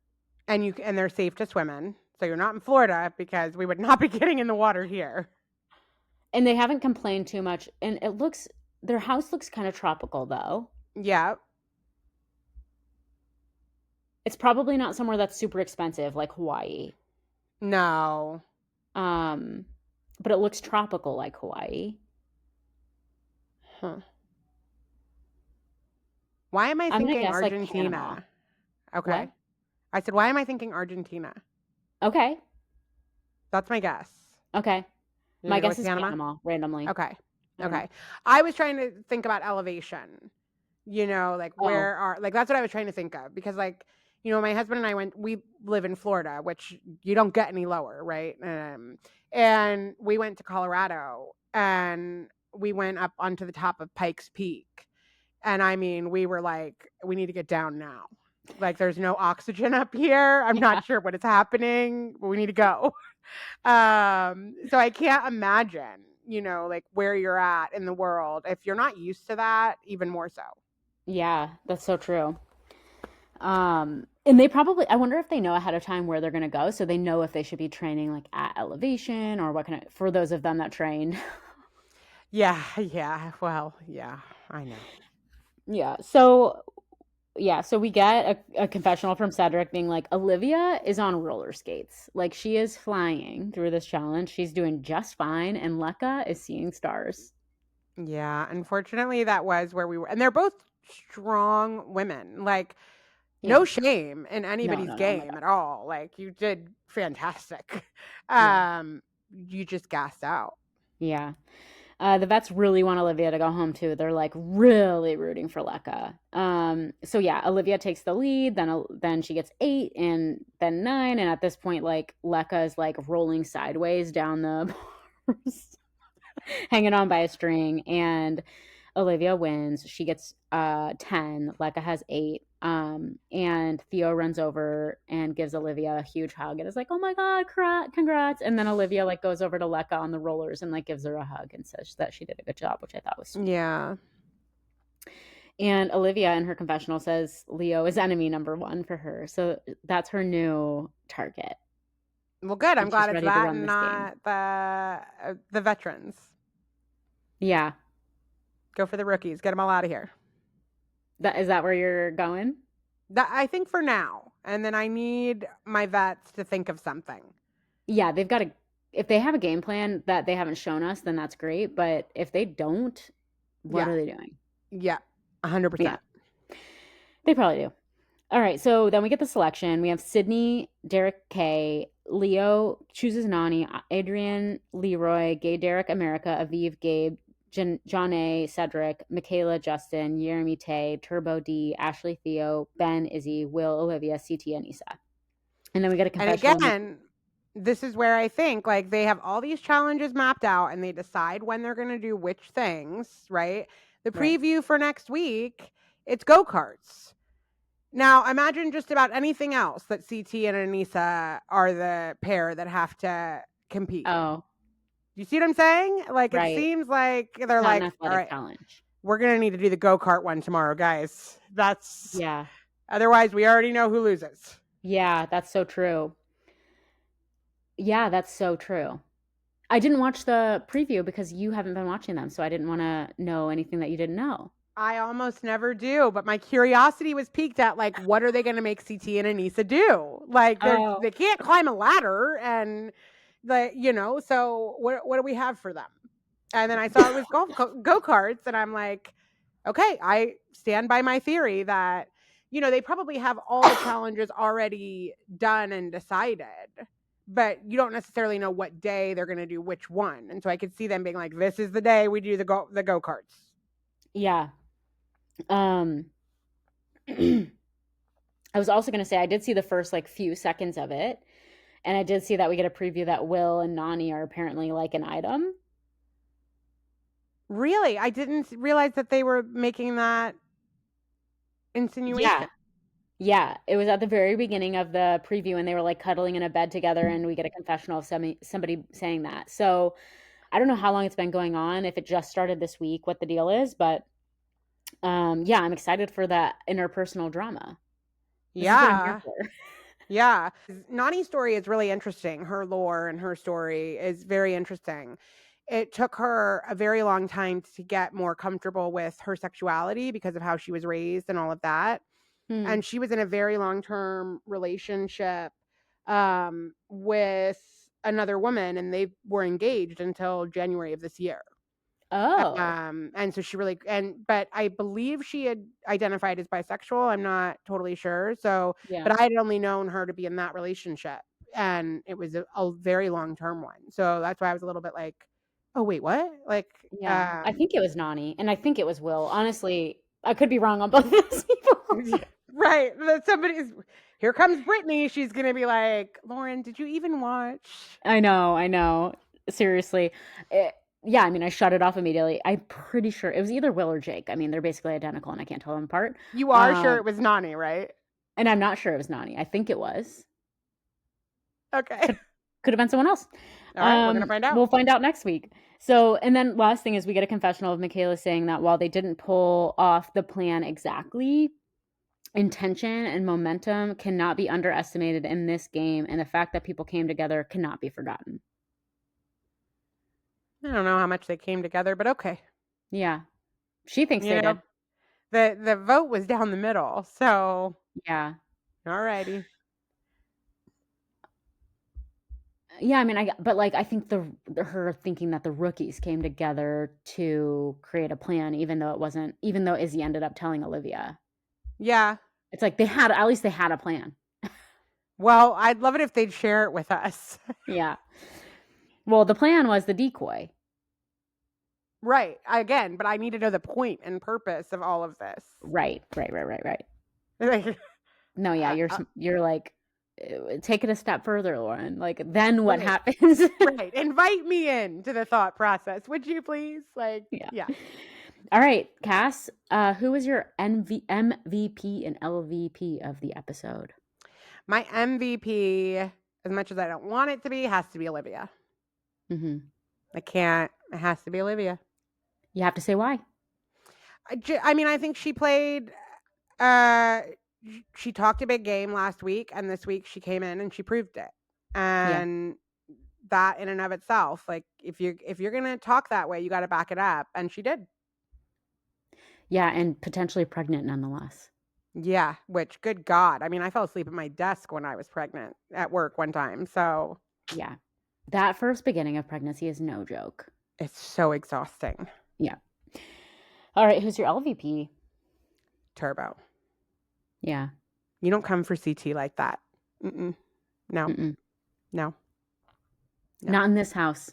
And they're safe to swim in. So you're not in Florida because we would not be getting in the water here. And they haven't complained too much. And their house looks kind of tropical though. Yeah. It's probably not somewhere that's super expensive like Hawaii. No. But it looks tropical like Hawaii. Huh. Why am I thinking Argentina? Like okay. What? I said, why am I thinking Argentina? Okay. That's my guess. Okay. My guess is Panama, randomly. Okay. Okay. I was trying to think about elevation. Like that's what I was trying to think of. Because like, my husband and I we live in Florida, which you don't get any lower, right? And we went to Colorado and we went up onto the top of Pikes Peak. And I mean, we were like, we need to get down now. Like there's no oxygen up here. I'm not sure what is happening, but we need to go. So I can't imagine, like where you're at in the world. If you're not used to that, even more so. Yeah, that's so true. And they probably, I wonder if they know ahead of time where they're going to go. So they know if they should be training like at elevation or for those of them that train. Yeah. Well, yeah, I know. Yeah. So we get a confessional from Cedric being like, Olivia is on roller skates. Like she is flying through this challenge. She's doing just fine. And Leka is seeing stars. Yeah. Unfortunately, that was where we were. And they're both strong women. Like No shame in anybody's no, oh my game God. at all. Like, you did fantastic. Yeah. You just gassed out. Yeah. The vets really want Olivia to go home too. They're like really rooting for Lekka. So yeah, Olivia takes the lead, then she gets 8 and then 9, and at this point, like Lekka is like rolling sideways down the bars, hanging on by a string, and Olivia wins. She gets 10. Lekka has 8. And Theo runs over and gives Olivia a huge hug and is like, "Oh my God, congrats!" And then Olivia like goes over to Lekka on the rollers and like gives her a hug and says that she did a good job, which I thought was sweet. Yeah. And Olivia in her confessional says Leo is enemy number 1 for her, so that's her new target. Well, good. I'm And glad she's it's ready to that run and this game. not the veterans. Yeah, Go for the rookies. Get them all out of here. is that where you're going? That, I think, for now. And then I need my vets to think of something. Yeah, they've got to. If they have a game plan that they haven't shown us, then that's great. But if they don't, what Yeah. are they doing? Yeah, 100%. Yeah, they probably do. All right, so then we get the selection. We have Sydney, Derek K, Leo chooses Nani, Adrian, Leroy, Gay Derek, America, Aviv, Gabe, John A, Cedric, Michaela, Justin, Jeremy Tay, Turbo D, Ashley, Theo, Ben, Izzy, Will, Olivia, CT, Aneesa. And then we get a And confessional. again, this is where I think, like, they have all these challenges mapped out and they decide when they're going to do which things, right? The Right. preview for next week, it's go-karts. Now, imagine just about anything else that CT and Aneesa are the pair that have to compete. Oh, You see what I'm saying? Like, right. it seems like they're Not like, an all athletic right, challenge. we're going to need to do the go-kart one tomorrow, guys. That's, Yeah. otherwise we already know who loses. Yeah, that's so true. Yeah, that's so true. I didn't watch the preview because you haven't been watching them, so I didn't want to know anything that you didn't know. I almost never do, but my curiosity was piqued at, like, what are they going to make CT and Aneesa do? Like, they can't climb a ladder, and so what do we have for them? And then I saw it was go-karts, and I'm like, okay, I stand by my theory that, they probably have all the challenges already done and decided, but you don't necessarily know what day they're going to do which one. And so I could see them being like, this is the day we do the go-karts. Yeah. I was also going to say I did see the first like few seconds of it, and I did see that we get a preview that Will and Nani are apparently like an item. Really? I didn't realize that they were making that insinuation. Yeah, it was at the very beginning of the preview, and they were like cuddling in a bed together, and we get a confessional of somebody saying that. So I don't know how long it's been going on, if it just started this week, what the deal is, but yeah, I'm excited for that interpersonal drama. This is what I'm here for. Yeah. Nani's story is really interesting. Her lore and her story is very interesting. It took her a very long time to get more comfortable with her sexuality because of how she was raised and all of that. And she was in a very long-term relationship with another woman, and they were engaged until January of this year. Oh. And so she really, but I believe she had identified as bisexual. I'm not totally sure. So, Yeah. but I had only known her to be in that relationship, and it was a very long-term one. So that's why I was a little bit like, oh, wait, what? Like, yeah, I think it was Nani, and I think it was Will. Honestly, I could be wrong on both of those people. Right. Here comes Brittany. She's going to be like, Lauren, did you even watch? I know. Seriously. Yeah, I mean, I shut it off immediately. I'm pretty sure it was either Will or Jake. I mean, they're basically identical, and I can't tell them apart. You are sure it was Nani, right? And I'm not sure it was Nani. I think it was. Okay. Could have been someone else. All right, we're going to find out. We'll find out next week. So, and then last thing is we get a confessional of Michaela saying that while they didn't pull off the plan exactly, intention and momentum cannot be underestimated in this game, and the fact that people came together cannot be forgotten. I don't know how much they came together, but okay. Yeah. She thinks they did. The vote was down the middle, so yeah. All righty. Yeah, I mean, I think her thinking that the rookies came together to create a plan, even though Izzy ended up telling Olivia. Yeah, It's like at least they had a plan. Well, I'd love it if they'd share it with us. Yeah. Well, the plan was the decoy. Right. Again, but I need to know the point and purpose of all of this. Right. Like, No, yeah, uh, you're like, take it a step further, Lauren. Like, then what Right. happens? right. Invite me in to the thought process, would you please? Like, yeah. All right, Cass, who was your MVP and LVP of the episode? My MVP, as much as I don't want it to be, has to be Olivia. Mm-hmm. I can't. It has to be Olivia. You have to say why. I mean, I think she played. She talked a big game last week, and this week she came in and she proved it. And that, in and of itself, like if you're gonna talk that way, you got to back it up, and she did. Yeah, and potentially pregnant nonetheless. Yeah, which, good God, I mean, I fell asleep at my desk when I was pregnant at work one time. So yeah, that first beginning of pregnancy is no joke. It's so exhausting. Yeah. All right, who's your LVP? Turbo. Yeah. You don't come for CT like that. No. Mm-mm. No. Not in this house.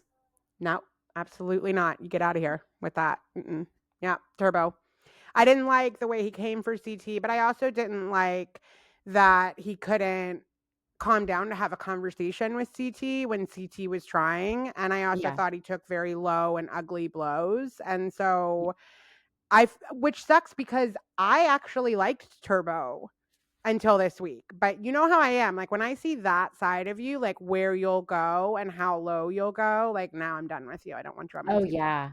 No, absolutely not. You get out of here with that. Yeah, Turbo. I didn't like the way he came for CT, but I also didn't like that he couldn't calm down to have a conversation with CT when CT was trying. And I also thought he took very low and ugly blows. And so which sucks because I actually liked Turbo until this week. But you know how I am. Like when I see that side of you, like where you'll go and how low you'll go, like now I'm done with you. I don't want drama. Oh, yeah.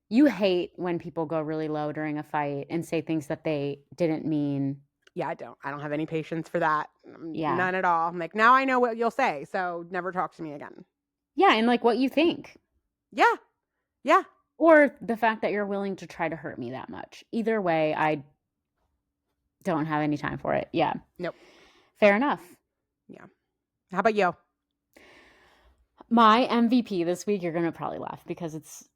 You hate when people go really low during a fight and say things that they didn't mean. Yeah, I don't have any patience for that. Yeah. None at all. I'm like, now I know what you'll say, so never talk to me again. Yeah, and like what you think. Yeah. Yeah. Or the fact that you're willing to try to hurt me that much. Either way, I don't have any time for it. Yeah. Nope. Fair enough. Yeah. How about you? My MVP this week, you're going to probably laugh because it's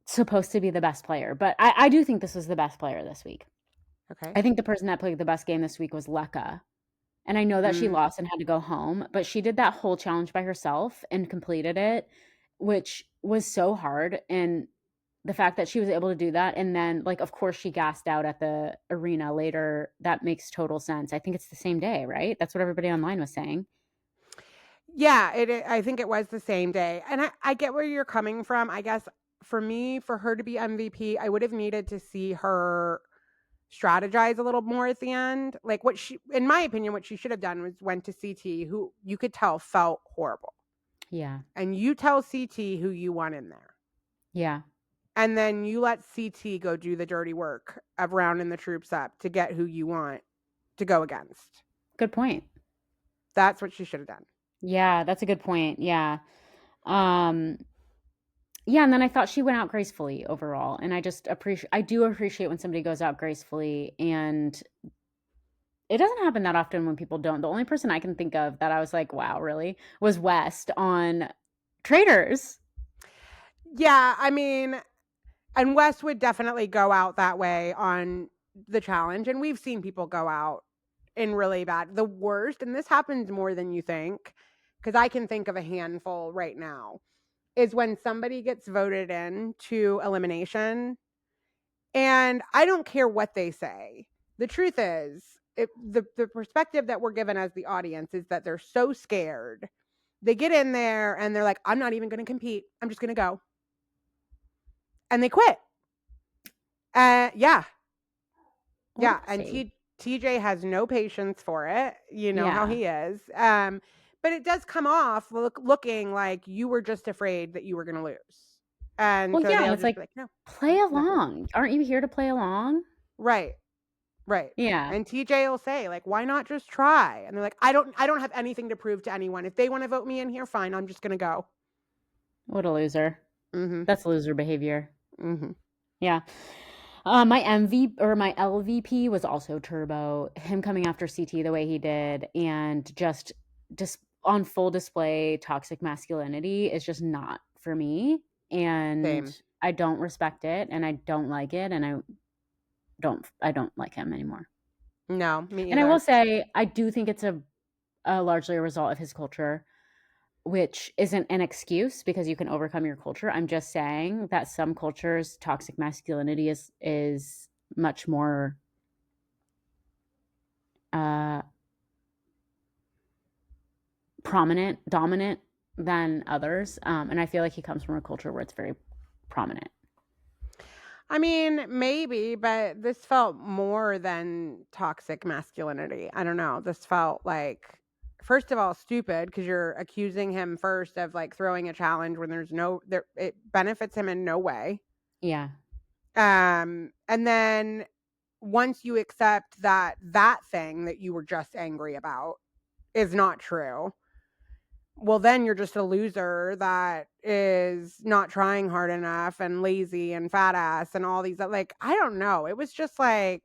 supposed to be the best player. But I do think this was the best player this week. Okay. I think the person that played the best game this week was Leka. And I know that she lost and had to go home, but she did that whole challenge by herself and completed it, which was so hard. And the fact that she was able to do that, and then, like, of course, she gassed out at the arena later, that makes total sense. I think it's the same day, right? That's what everybody online was saying. Yeah, I think it was the same day. And I get where you're coming from. I guess for me, for her to be MVP, I would have needed to see her strategize a little more at the end. Like in my opinion, what she should have done was went to CT, who you could tell felt horrible. Yeah. And you tell CT who you want in there. Yeah. And then you let CT go do the dirty work of rounding the troops up to get who you want to go against. Good point. That's what she should have done. Yeah, that's a good point. Yeah. Yeah, and then I thought she went out gracefully overall. And I do appreciate when somebody goes out gracefully, and it doesn't happen that often when people don't. The only person I can think of that I was like, wow, really, was West on Traitors. Yeah, I mean, and West would definitely go out that way on the challenge. And we've seen people go out in really bad, the worst, and this happens more than you think, because I can think of a handful right now, is when somebody gets voted in to elimination. And I don't care what they say. The truth is, the perspective that we're given as the audience is that they're so scared. They get in there and they're like, I'm not even going to compete. I'm just going to go. And they quit. Yeah. Yeah. And TJ has no patience for it. You know how he is. But it does come off looking like you were just afraid that you were going to lose. And well, so yeah, it's like, no, play along. Aren't you here to play along? Right. Yeah. And TJ will say, like, why not just try? And they're like, I don't have anything to prove to anyone. If they want to vote me in here, fine. I'm just going to go. What a loser. Mm-hmm. That's loser behavior. Mm-hmm. Yeah. My LVP was also Turbo. Him coming after CT the way he did, and just on full display toxic masculinity is just not for me. And Same. I don't respect it, and I don't like it, and I don't like him anymore. No, me And I either. will say, I do think it's a largely a result of his culture, which isn't an excuse because you can overcome your culture. I'm just saying that some cultures, toxic masculinity is much more uh, prominent, dominant than others. And I feel like he comes from a culture where it's very prominent. I mean, maybe, but this felt more than toxic masculinity. I don't know. This felt like, first of all, stupid because you're accusing him first of like throwing a challenge when there's no there. It benefits him in no way. Yeah. And then once you accept that thing that you were just angry about is not true, well, then you're just a loser that is not trying hard enough and lazy and fat ass and all these, like, I don't know. It was just like,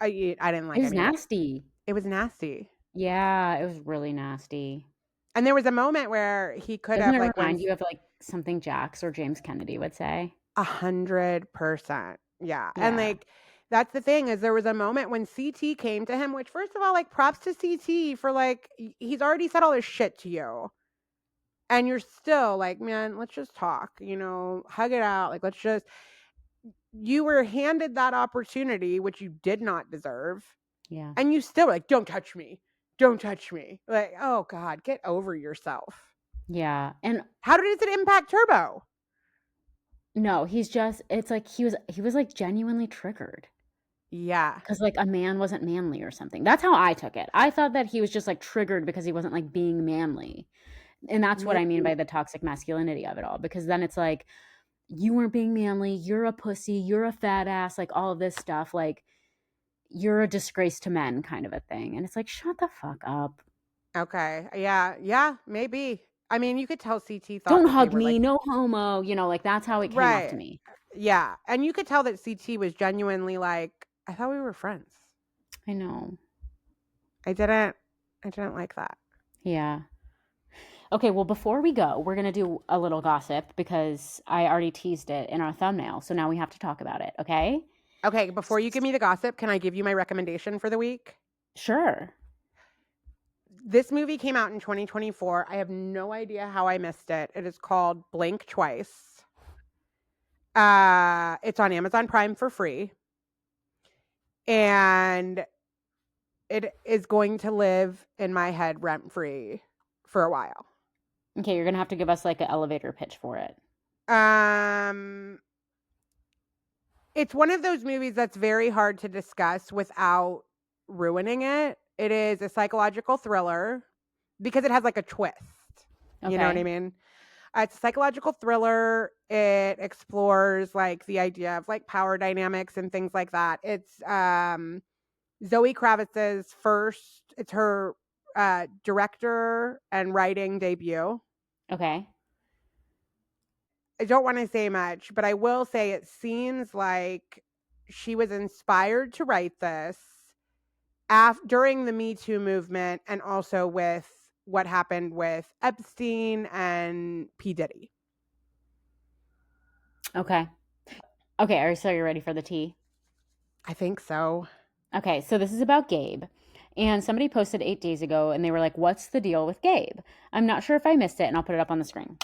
I didn't like It was any of it. nasty. It was nasty. Yeah, it was really nasty. And there was a moment where he could Doesn't have it like remind you of like something Jax or James Kennedy would say? 100%. Yeah. And Yeah. like, that's the thing is there was a moment when CT came to him, which first of all, like props to CT for like, he's already said all this shit to you. And you're still like, man, let's just talk, hug it out. Like, you were handed that opportunity, which you did not deserve. Yeah. And you still like, don't touch me. Don't touch me. Like, oh God, get over yourself. Yeah. And how does it impact Turbo? no, it's like he was like genuinely triggered. Yeah. Because like a man wasn't manly or something. That's how I took it. I thought that he was just like triggered because he wasn't like being manly. And that's what I mean by the toxic masculinity of it all. Because then it's like, you weren't being manly, you're a pussy, you're a fat ass, like all of this stuff. Like, you're a disgrace to men kind of a thing. And it's like, shut the fuck up. Okay. Yeah, maybe. I mean, you could tell CT thought Don't hug me, like, no homo. Like that's how it came off to me. Yeah. And you could tell that CT was genuinely like, I thought we were friends. I know. I didn't like that. Yeah. Okay, well, before we go, we're going to do a little gossip because I already teased it in our thumbnail. So now we have to talk about it, okay? Okay, before you give me the gossip, can I give you my recommendation for the week? Sure. This movie came out in 2024. I have no idea how I missed it. It is called Blink Twice. It's on Amazon Prime for free. And it is going to live in my head rent-free for a while. Okay, you're going to have to give us like an elevator pitch for it. It's one of those movies that's very hard to discuss without ruining it. It is a psychological thriller because it has like a twist. Okay. You know what I mean? It's a psychological thriller. It explores like the idea of like power dynamics and things like that. It's Zoe Kravitz's it's her director and writing debut. Okay. I don't want to say much, but I will say it seems like she was inspired to write this during the Me Too movement and also with what happened with Epstein and P. Diddy. Okay. Okay, so you're ready for the tea? I think so. Okay, so this is about Gabe. And somebody posted 8 days ago and they were like, what's the deal with Gabe? I'm not sure if I missed it, and I'll put it up on the screen.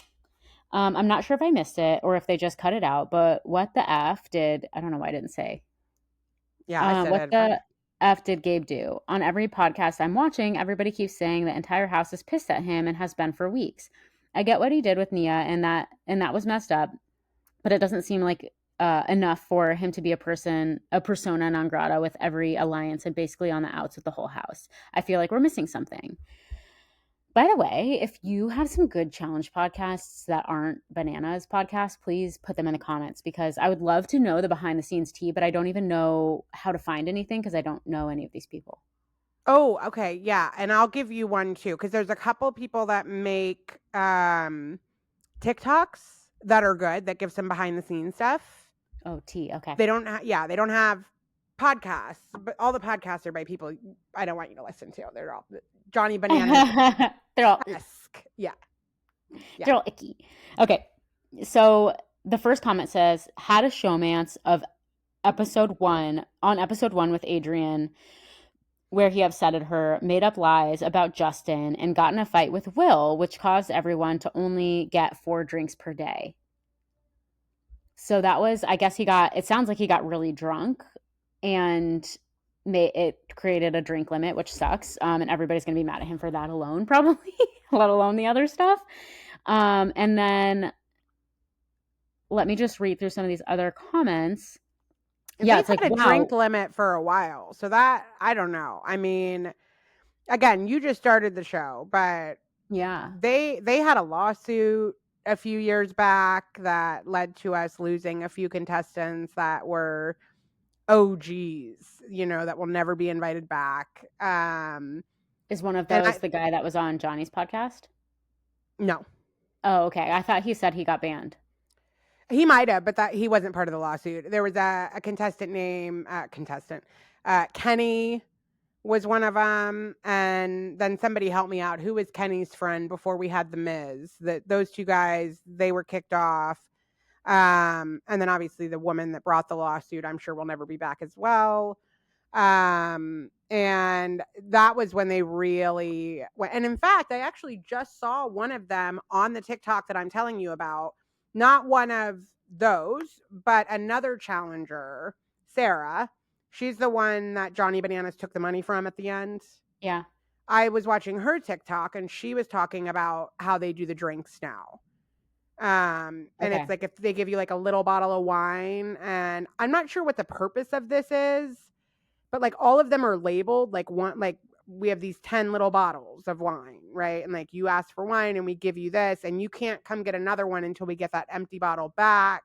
I'm not sure if I missed it or if they just cut it out, but what the F did, I don't know why I didn't say. Yeah, I said what the F did Gabe do? On every podcast I'm watching, everybody keeps saying the entire house is pissed at him and has been for weeks. I get what he did with Nia, and that was messed up, but it doesn't seem like enough for him to be a persona non grata with every alliance and basically on the outs with the whole house. I feel like we're missing something. By the way, if you have some good challenge podcasts that aren't Bananas podcasts, please put them in the comments because I would love to know the behind the scenes tea, but I don't even know how to find anything because I don't know any of these people. Oh, okay. Yeah. And I'll give you one too, because there's a couple people that make TikToks that are good, that give some behind the scenes stuff. Oh, tea. Okay. They don't have podcasts, but all the podcasts are by people I don't want you to listen to. They're all Johnny Bananas. They're all yeah. They're all icky. Okay. So the first comment says, had a showmance of episode 1 with Adrian, where he upsetted her, made up lies about Justin, and got in a fight with Will, which caused everyone to only get 4 drinks per day. So that was, I guess it sounds like he got really drunk and it created a drink limit, which sucks. And everybody's going to be mad at him for that alone, probably, let alone the other stuff. And then let me just read through some of these other comments. Yeah, it's They've like, had a wow. drink limit for a while. So that, I don't know. I mean, again, you just started the show, but Yeah. they had a lawsuit a few years back that led to us losing a few contestants that were OGs, that will never be invited back. Is one of those the guy that was on Johnny's podcast? No. Oh, okay. I thought he said he got banned. He might have, but that he wasn't part of the lawsuit. There was a contestant named Kenny was one of them, and then somebody helped me out. Who was Kenny's friend before we had the Miz? Those two guys, they were kicked off. And then obviously the woman that brought the lawsuit, I'm sure will never be back as well. And that was when they really went. And in fact, I actually just saw one of them on the TikTok that I'm telling you about. Not one of those, but another challenger, Sarah. She's the one that Johnny Bananas took the money from at the end. Yeah. I was watching her TikTok and she was talking about how they do the drinks now. And it's like if they give you like a little bottle of wine, and I'm not sure what the purpose of this is, but like all of them are labeled like we have these 10 little bottles of wine, right? And like you ask for wine and we give you this, and you can't come get another one until we get that empty bottle back.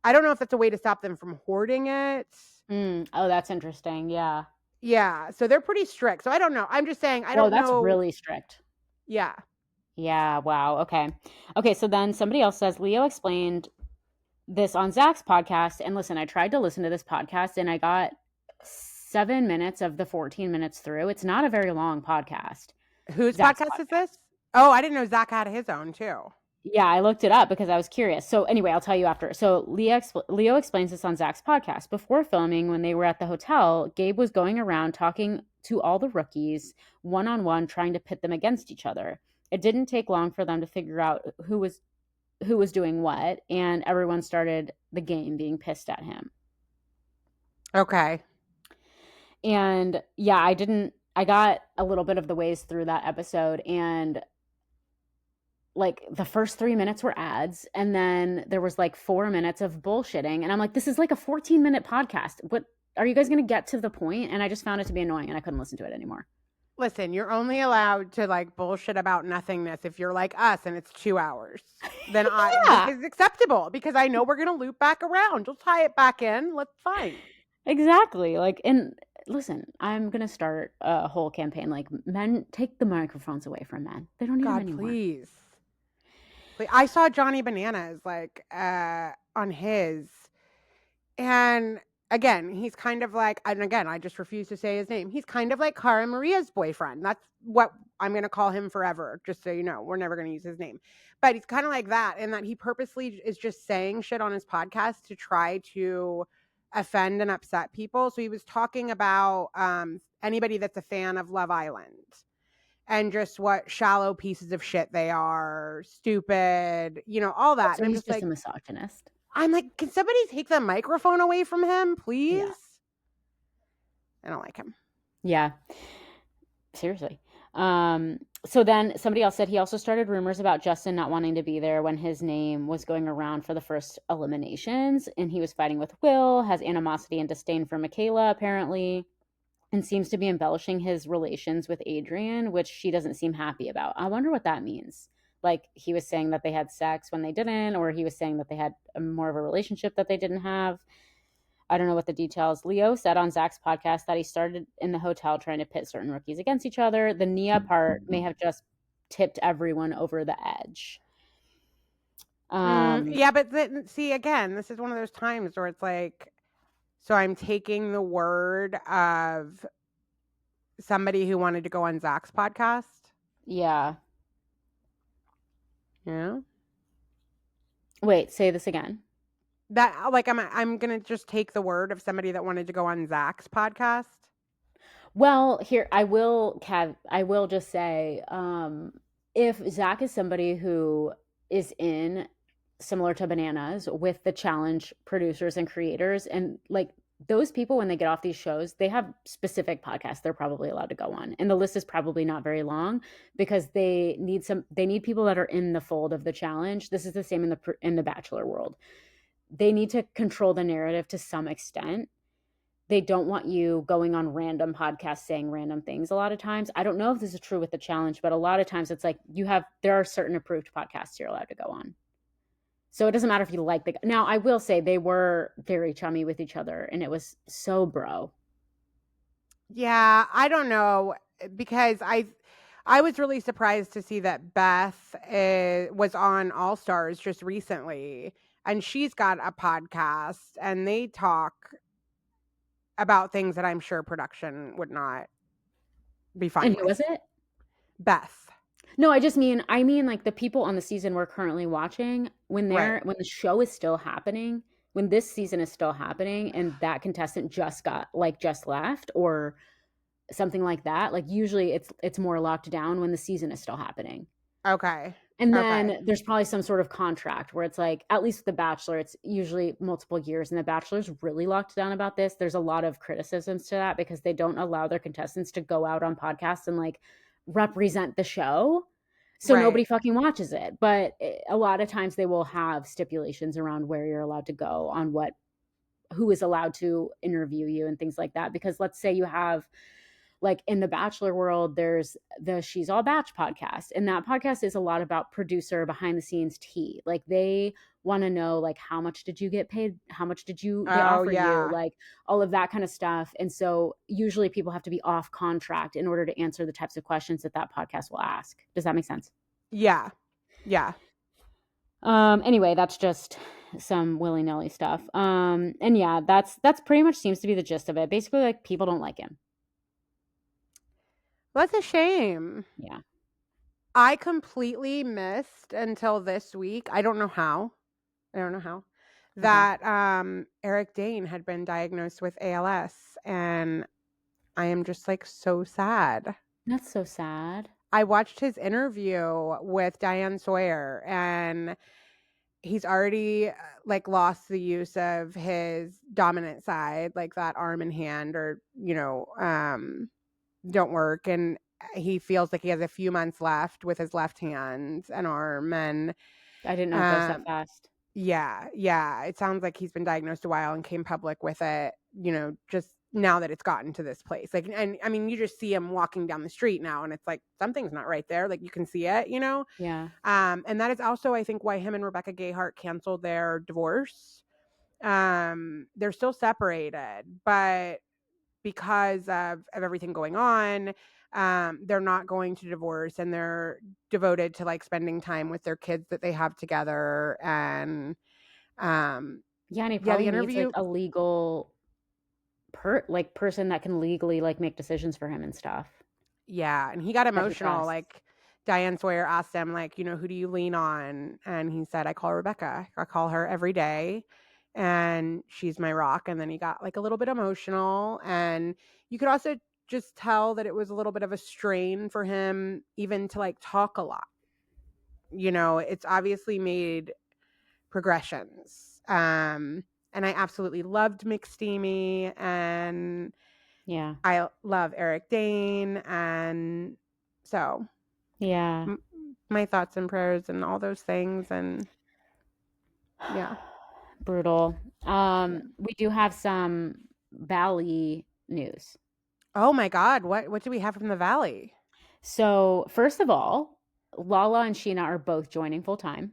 I don't know if that's a way to stop them from hoarding it. Oh, that's interesting. Yeah. Yeah. So they're pretty strict. So I don't know. I'm just saying, I don't know. That's really strict. Yeah. Yeah. Wow. Okay. Okay. So then somebody else says, Leo explained this on Zach's podcast. And listen, I tried to listen to this podcast and I got 7 minutes of the 14 minutes through. It's not a very long podcast. Whose podcast is this? Oh, I didn't know Zach had his own too. Yeah, I looked it up because I was curious. So anyway, I'll tell you after. So Leo explains this on Zach's podcast. Before filming, when they were at the hotel, Gabe was going around talking to all the rookies one-on-one, trying to pit them against each other. It didn't take long for them to figure out who was doing what, and everyone started the game being pissed at him. Okay. And yeah, I got a little bit of the ways through that episode, and like the first 3 minutes were ads, and then there was like 4 minutes of bullshitting, and I'm like, this is like a 14-minute podcast. What are you guys going to get to the point? And I just found it to be annoying, and I couldn't listen to it anymore. Listen, you're only allowed to like bullshit about nothingness if you're like us and it's 2 hours. Then it's acceptable because I know we're going to loop back around. You'll tie it back in. Let's fine. Exactly. Like, and listen, I'm going to start a whole campaign. Like, men, take the microphones away from men. They don't need them anymore. Please. I saw Johnny Bananas like on his, and again, he's kind of like, and again, I just refuse to say his name. He's kind of like Cara Maria's boyfriend. That's what I'm going to call him forever, just so you know. We're never going to use his name. But he's kind of like that, in that he purposely is just saying shit on his podcast to try to offend and upset people. So he was talking about anybody that's a fan of Love Island. And just what shallow pieces of shit they are, stupid, all that. So and I'm he's just like a misogynist. I'm like, can somebody take the microphone away from him, please? Yeah. I don't like him. Yeah. Seriously. So then somebody else said he also started rumors about Justin not wanting to be there when his name was going around for the first eliminations, and he was fighting with Will, has animosity and disdain for Michaela, apparently, and seems to be embellishing his relations with Adrian, which she doesn't seem happy about. I wonder what that means. Like, he was saying that they had sex when they didn't, or he was saying that they had more of a relationship that they didn't have. I don't know what the details. Leo said on Zach's podcast that he started in the hotel trying to pit certain rookies against each other. The Nia part may have just tipped everyone over the edge. Yeah, but see, again, this is one of those times where it's like, so I'm taking the word of somebody who wanted to go on Zach's podcast. Yeah. Yeah. Wait, say this again. That like I'm gonna just take the word of somebody that wanted to go on Zach's podcast. Well, here I will just say, if Zach is somebody who is in similar to Bananas with the challenge producers and creators, and like those people when they get off these shows, they have specific podcasts they're probably allowed to go on. And the list is probably not very long because they need people that are in the fold of the challenge. This is the same in the Bachelor world. They need to control the narrative to some extent. They don't want you going on random podcasts saying random things a lot of times. I don't know if this is true with the challenge, but a lot of times it's like there are certain approved podcasts you're allowed to go on. So it doesn't matter if you like the. Now, I will say they were very chummy with each other and it was so bro. Yeah, I don't know because I was really surprised to see that Beth was on All Stars just recently, and she's got a podcast, and they talk about things that I'm sure production would not be fine And who with. was it? Beth. No, I mean like the people on the season we're currently watching when when the show is still happening, when this season is still happening and that contestant just left or something like that, like usually it's more locked down when the season is still happening. Okay. And Okay. then there's probably some sort of contract where it's like, at least with The Bachelor, it's usually multiple years. And The Bachelor's really locked down about this. There's a lot of criticisms to that because they don't allow their contestants to go out on podcasts and like represent the show. So Right. nobody fucking watches it. But a lot of times they will have stipulations around where you're allowed to go on who is allowed to interview you and things like that. Because let's say you have, like in the Bachelor world, there's the She's All Batch podcast. And that podcast is a lot about producer behind the scenes tea. Like they want to know like how much did you get paid? How much did they offer you? Like all of that kind of stuff. And so usually people have to be off contract in order to answer the types of questions that podcast will ask. Does that make sense? Yeah. Yeah. Anyway, that's just some willy-nilly stuff. And yeah, that's pretty much seems to be the gist of it. Basically, like people don't like him. That's a shame. Yeah. I completely missed until this week. I don't know how. That Eric Dane had been diagnosed with ALS, and I am just like so sad. That's so sad. I watched his interview with Diane Sawyer, and he's already like lost the use of his dominant side, like that arm and hand, or don't work, and he feels like he has a few months left with his left hand and arm. And I didn't know it goes that fast. Yeah, it sounds like he's been diagnosed a while and came public with it, just now that it's gotten to this place. Like, and I mean, you just see him walking down the street now and it's like something's not right there, like you can see it. Yeah. And that is also, I think, why him and Rebecca Gayheart canceled their divorce. They're still separated, but because of everything going on, they're not going to divorce, and they're devoted to like spending time with their kids that they have together. And and he probably needs like a legal person that can legally like make decisions for him and stuff. Yeah, and he got emotional. Like Diane Sawyer asked him, like, who do you lean on? And he said, I call Rebecca. I call her every day, and she's my rock. And then he got like a little bit emotional, and you could also just tell that it was a little bit of a strain for him even to like talk a lot. It's obviously made progressions. And I absolutely loved McSteamy, and yeah, I love Eric Dane. And so yeah, my thoughts and prayers and all those things. And yeah. Brutal. We do have some Valley news. Oh my God. What do we have from the Valley? So first of all, Lala and Sheena are both joining full time.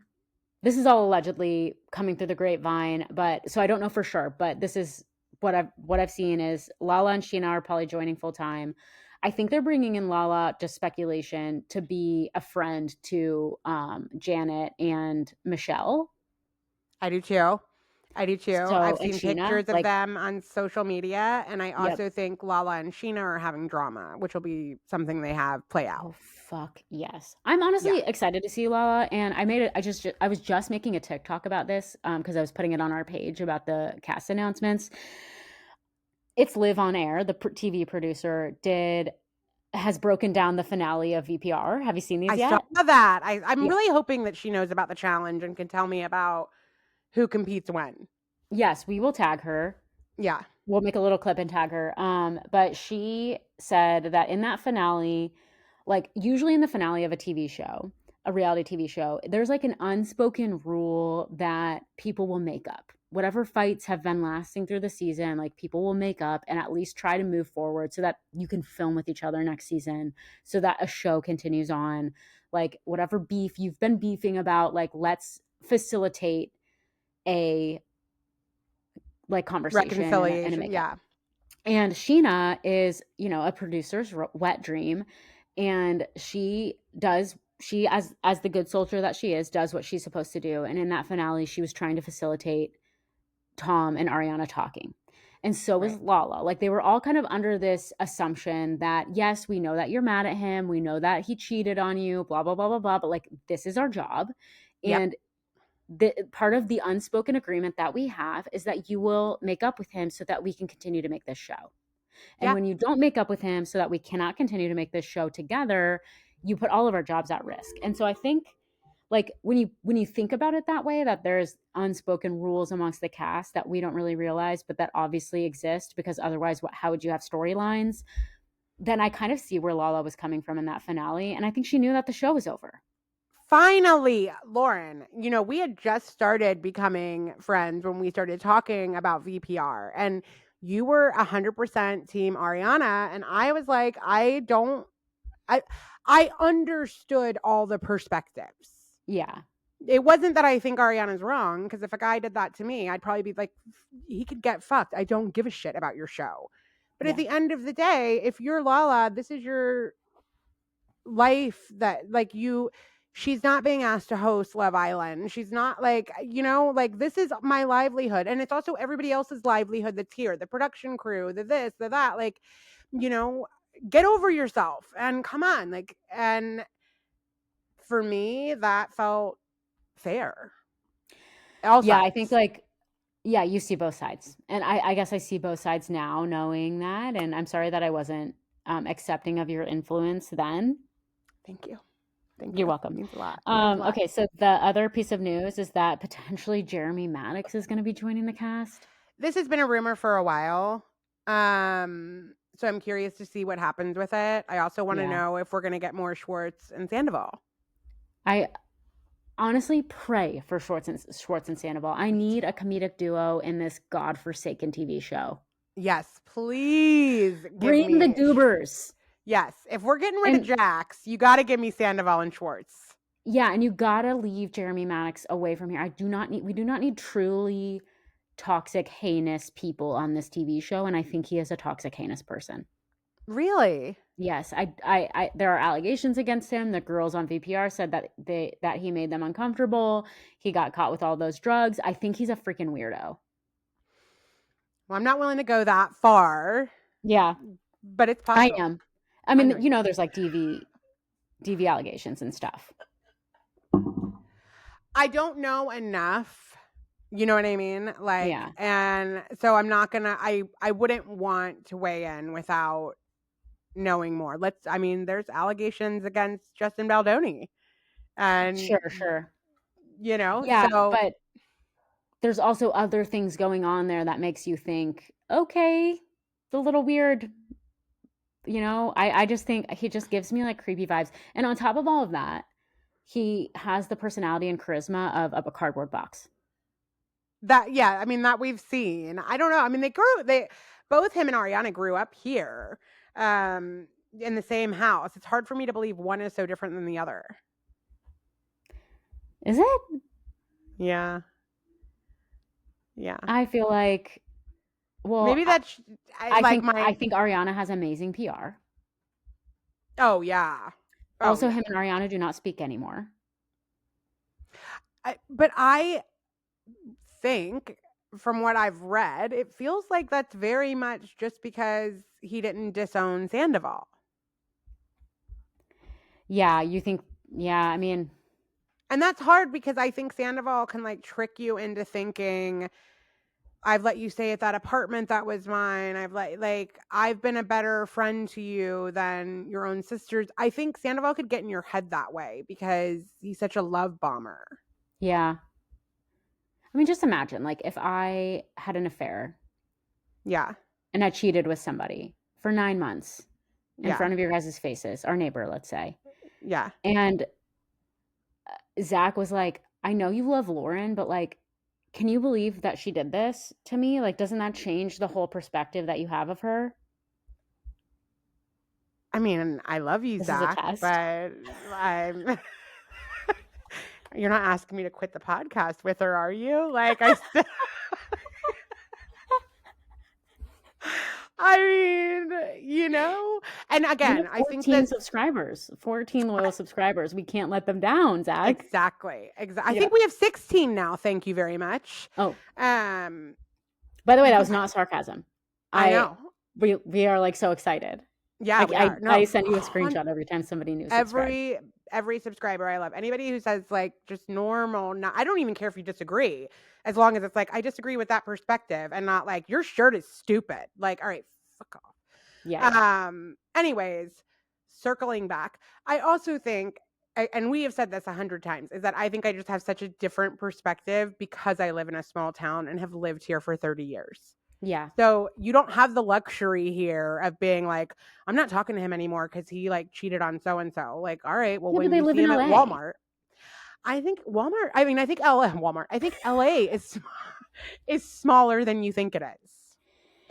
This is all allegedly coming through the grapevine, but so I don't know for sure, but this is what I've seen is Lala and Sheena are probably joining full time. I think they're bringing in Lala, just speculation, to be a friend to Janet and Michelle. I do too. I do too. So, I've and seen Sheena, pictures of like, them on social media, and I yep. also think Lala and Sheena are having drama, which will be something they have play out. Oh fuck yes! I'm Yeah. honestly excited to see Lala, and I made it. I was just making a TikTok about this because I was putting it on our page about the cast announcements. It's Live on Air, the TV producer, has broken down the finale of VPR. Have you seen these I saw yet? that. I'm Yeah. really hoping that she knows about the challenge and can tell me about who competes when. Yes, we will tag her. Yeah. We'll make a little clip and tag her. But she said that in that finale, like usually in the finale of a TV show, a reality TV show, there's like an unspoken rule that people will make up. Whatever fights have been lasting through the season, like people will make up and at least try to move forward so that you can film with each other next season, so that a show continues on. Like whatever beef you've been beefing about, like let's facilitate a like conversation and a Reconciliation. makeup. Yeah. And Sheena is, a producer's wet dream, and she as the good soldier that she is, does what she's supposed to do. And in that finale, she was trying to facilitate Tom and Ariana talking. And so was Right. Lala. Like they were all kind of under this assumption that yes, we know that you're mad at him, we know that he cheated on you, blah blah blah blah blah, but like this is our job. Yep. And the part of the unspoken agreement that we have is that you will make up with him so that we can continue to make this show. And Yeah. when you don't make up with him so that we cannot continue to make this show together, you put all of our jobs at risk. And so I think like when you think about it that way, that there's unspoken rules amongst the cast that we don't really realize, but that obviously exist because otherwise how would you have storylines? Then I kind of see where Lala was coming from in that finale. And I think she knew that the show was over. Finally, Lauren, we had just started becoming friends when we started talking about VPR, and you were 100% team Ariana, and I was like, I understood all the perspectives. Yeah. It wasn't that I think Ariana's wrong, because if a guy did that to me, I'd probably be like, he could get fucked. I don't give a shit about your show. But at the end of the day, if you're Lala, this is your life that like she's not being asked to host Love Island. She's not like, like this is my livelihood. And it's also everybody else's livelihood that's here. The production crew, the this, the that, like, get over yourself and come on. Like, and for me, that felt fair. Yeah, I think like, yeah, you see both sides. And I guess I see both sides now knowing that. And I'm sorry that I wasn't accepting of your influence then. Thank you. You're welcome. It means a lot. Okay, so the other piece of news is that potentially Jeremy Maddox is going to be joining the cast. This has been a rumor for a while. So I'm curious to see what happens with it. I also want to know if we're going to get more Schwartz and Sandoval. I honestly pray for Schwartz and Sandoval. I need a comedic duo in this godforsaken TV show. Yes, please. Bring the goobers. Yes, if we're getting rid of Jax, you got to give me Sandoval and Schwartz. Yeah, and you got to leave Jeremy Maddox away from here. We do not need truly toxic, heinous people on this TV show, and I think he is a toxic, heinous person. Really? Yes, I there are allegations against him. The girls on VPR said that he made them uncomfortable. He got caught with all those drugs. I think he's a freaking weirdo. Well, I'm not willing to go that far. Yeah, but it's possible. I am. I mean, there's like DV allegations and stuff. I don't know enough. You know what I mean? Like, yeah. And so I'm not gonna. I wouldn't want to weigh in without knowing more. There's allegations against Justin Baldoni, and sure. Yeah, but there's also other things going on there that makes you think, okay, it's a little weird. I just think he just gives me like creepy vibes. And on top of all of that, he has the personality and charisma of a cardboard box. That we've seen. I don't know. Both him and Ariana grew up here in the same house. It's hard for me to believe one is so different than the other. Is it? Yeah. I feel like, well, maybe that's. I think Ariana has amazing PR. Oh yeah. Also, him and Ariana do not speak anymore. But I think from what I've read, it feels like that's very much just because he didn't disown Sandoval. Yeah, you think, yeah, I mean, And that's hard because I think Sandoval can like trick you into thinking, I've let you stay at that apartment that was mine. I've been a better friend to you than your own sisters. I think Sandoval could get in your head that way because he's such a love bomber. yeah. I mean, just imagine, like, if I had an affair Yeah. and I cheated with somebody for 9 months in Yeah. front of your guys' faces, our neighbor, let's say, Yeah. and Zach was like, I know you love Lauren, but like, can you believe that she did this to me? Like, doesn't that change the whole perspective that you have of her? I mean, I love you, This is a Zach, test. but I'm. You're not asking me to quit the podcast with her, are you? Like, I mean, you know, and We again, have I think 14 that subscribers, 14 loyal subscribers. We can't let them down, Zach. exactly. I Yeah. think we have 16 now. Thank you very much. Oh, Um, by the way, that was not sarcasm. I know. We are like so excited. Yeah, we are. No, I send you a screenshot every time somebody new subscribes. every subscriber I love. Anybody who says like just normal, not, I don't even care if you disagree, as long as it's like I disagree with that perspective and not like your shirt is stupid. Like, all right, fuck off. Yeah. Anyways, circling back, I also think, and we have said this 100 times, is that I think I just have such a different perspective because I live in a small town and have lived here for 30 years. Yeah. So you don't have the luxury here of being like, I'm not talking to him anymore because he like cheated on so and so. Like, all right, well, Yeah, but when they you live see in him at LA. Walmart, I think Walmart. I mean, I think Walmart. I think LA is smaller than you think it is,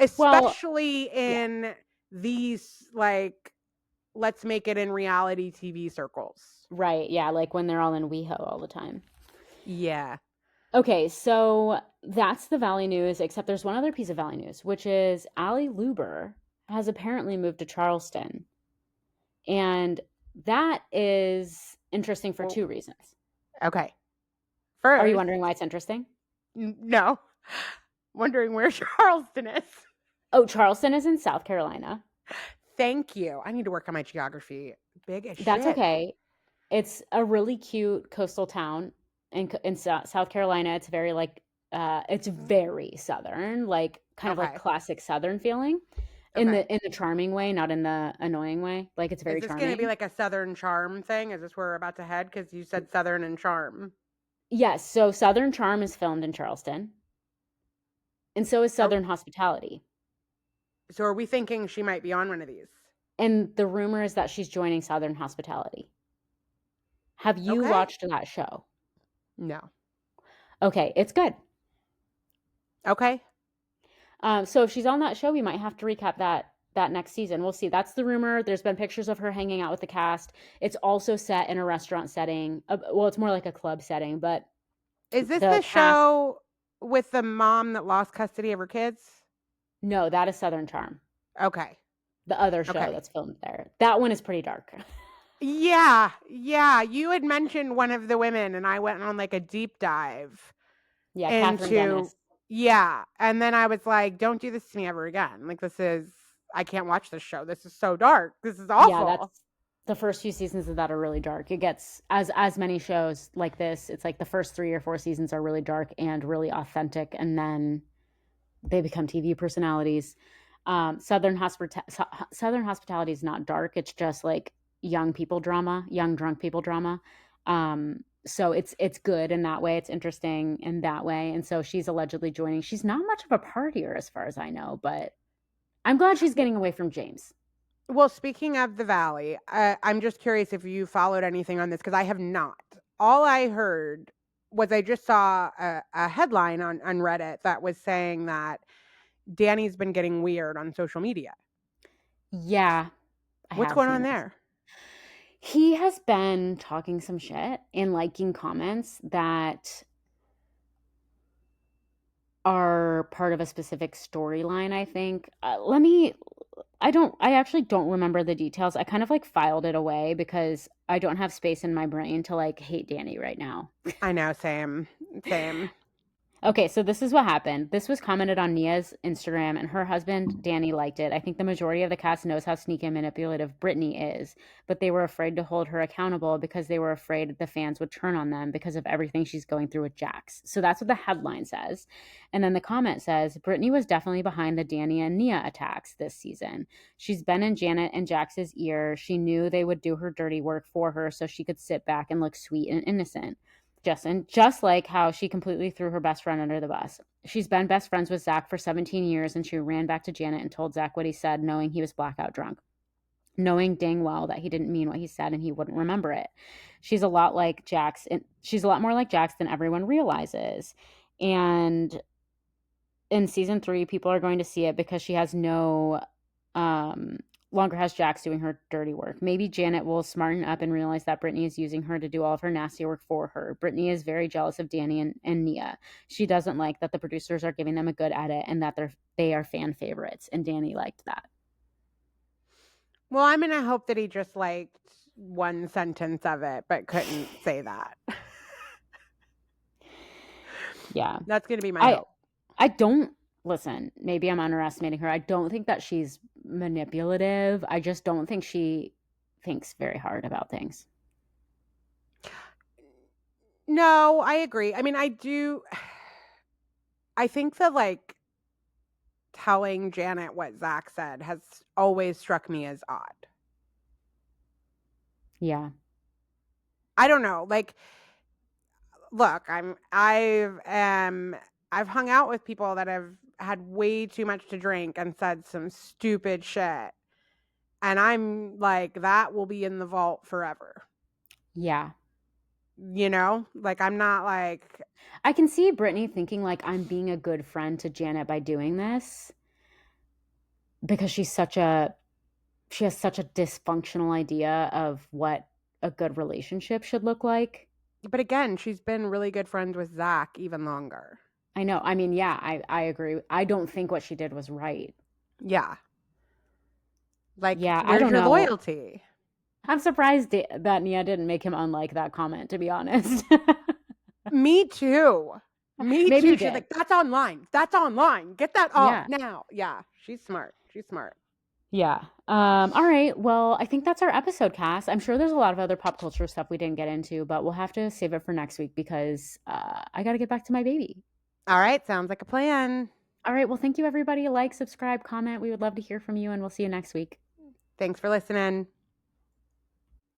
especially in these like, let's make it in reality TV circles. Right. Yeah. Like when they're all in WeHo all the time. Yeah. Okay, so that's the Valley news, except there's one other piece of Valley news, which is Allie Luber has apparently moved to Charleston. And that is interesting for two reasons. Okay. Are First, you wondering why it's interesting? no. Wondering where Charleston is. Oh, Charleston is in South Carolina. Thank you. I need to work on my geography. Big as shit. That's okay. It's a really cute coastal town in South Carolina. It's very like it's very southern, like kind of like classic southern feeling in the charming way, not in the annoying way. Like it's very charming. Is this going to be like a southern charm thing? Is this where we're about to head? Because you said southern and charm. Yes. So Southern Charm is filmed in Charleston, and so is Southern Hospitality. So are we thinking she might be on one of these? And the rumor is that she's joining Southern Hospitality. Have you watched that show? No. Okay, it's good. Okay. So if she's on that show, we might have to recap that next season. We'll see. That's the rumor. There's been pictures of her hanging out with the cast. It's also set in a restaurant setting. Well, it's more like a club setting, but is this the show with the mom that lost custody of her kids? No, that is Southern Charm. Okay. The other show that's filmed there. That one is pretty dark. Yeah. You had mentioned one of the women, and I went on like a deep dive. Yeah, Catherine Dennis. Yeah. And then I was like, don't do this to me ever again. Like, I can't watch this show. This is so dark. This is awful. Yeah, that's the first few seasons of that are really dark. It gets, as many shows like this, it's like the first 3 or 4 seasons are really dark and really authentic, and then they become TV personalities. Southern Hospitality is not dark. It's just like young drunk people drama. So it's good in that way. It's interesting in that way. And so she's allegedly joining. She's not much of a partier as far as I know, but I'm glad she's getting away from James. Well, speaking of the Valley, I'm just curious if you followed anything on this, because I have not. All I heard was I just saw a headline on Reddit that was saying that Danny's been getting weird on social media. Yeah. What's going on there? He has been talking some shit and liking comments that are part of a specific storyline, I think. I actually don't remember the details. I kind of like filed it away because I don't have space in my brain to like hate Danny right now. I know, same. Okay, so this is what happened. This was commented on Nia's Instagram, and her husband, Danny, liked it. I think the majority of the cast knows how sneaky and manipulative Brittany is, but they were afraid to hold her accountable because they were afraid the fans would turn on them because of everything she's going through with Jax. So that's what the headline says. And then the comment says, Brittany was definitely behind the Danny and Nia attacks this season. She's been in Janet and Jax's ear. She knew they would do her dirty work for her so she could sit back and look sweet and innocent. Justin, just like how she completely threw her best friend under the bus. She's been best friends with Zach for 17 years, and she ran back to Janet and told Zach what he said, knowing he was blackout drunk, knowing dang well that he didn't mean what he said and he wouldn't remember it. She's a lot like Jax, and she's a lot more like Jax than everyone realizes. And in season 3, people are going to see it because she has no longer has Jax doing her dirty work. Maybe Janet will smarten up and realize that Brittany is using her to do all of her nasty work for her. Brittany is very jealous of Danny and Nia. She doesn't like that the producers are giving them a good edit and that they are fan favorites, and Danny liked that. Well, I'm going to hope that he just liked one sentence of it, but couldn't say that. Yeah. That's going to be my hope. I don't, listen, maybe I'm underestimating her. I don't think that she's manipulative. I just don't think she thinks very hard about things. No, I agree. I mean, I think that, like, telling Janet what Zach said has always struck me as odd. Yeah. I don't know. Like, look, I've hung out with people that have had way too much to drink and said some stupid shit. And I'm like, that will be in the vault forever. Yeah. You know? Like, I'm not like... I can see Brittany thinking, like, I'm being a good friend to Janet by doing this. Because she has such a dysfunctional idea of what a good relationship should look like. But again, she's been really good friends with Zach even longer. I know. I mean, yeah, I agree. I don't think what she did was right. Yeah. Like, yeah, where's I don't your know. loyalty? I'm surprised that Nia didn't make him unlike that comment, to be honest. Me too. Me Maybe too. She's like, that's online. That's online. Get that off now. Yeah. She's smart. Yeah. All right. Well, I think that's our episode, Cass. I'm sure there's a lot of other pop culture stuff we didn't get into, but we'll have to save it for next week because I got to get back to my baby. All right. Sounds like a plan. All right. Well, thank you, everybody. Like, subscribe, comment. We would love to hear from you, and we'll see you next week. Thanks for listening.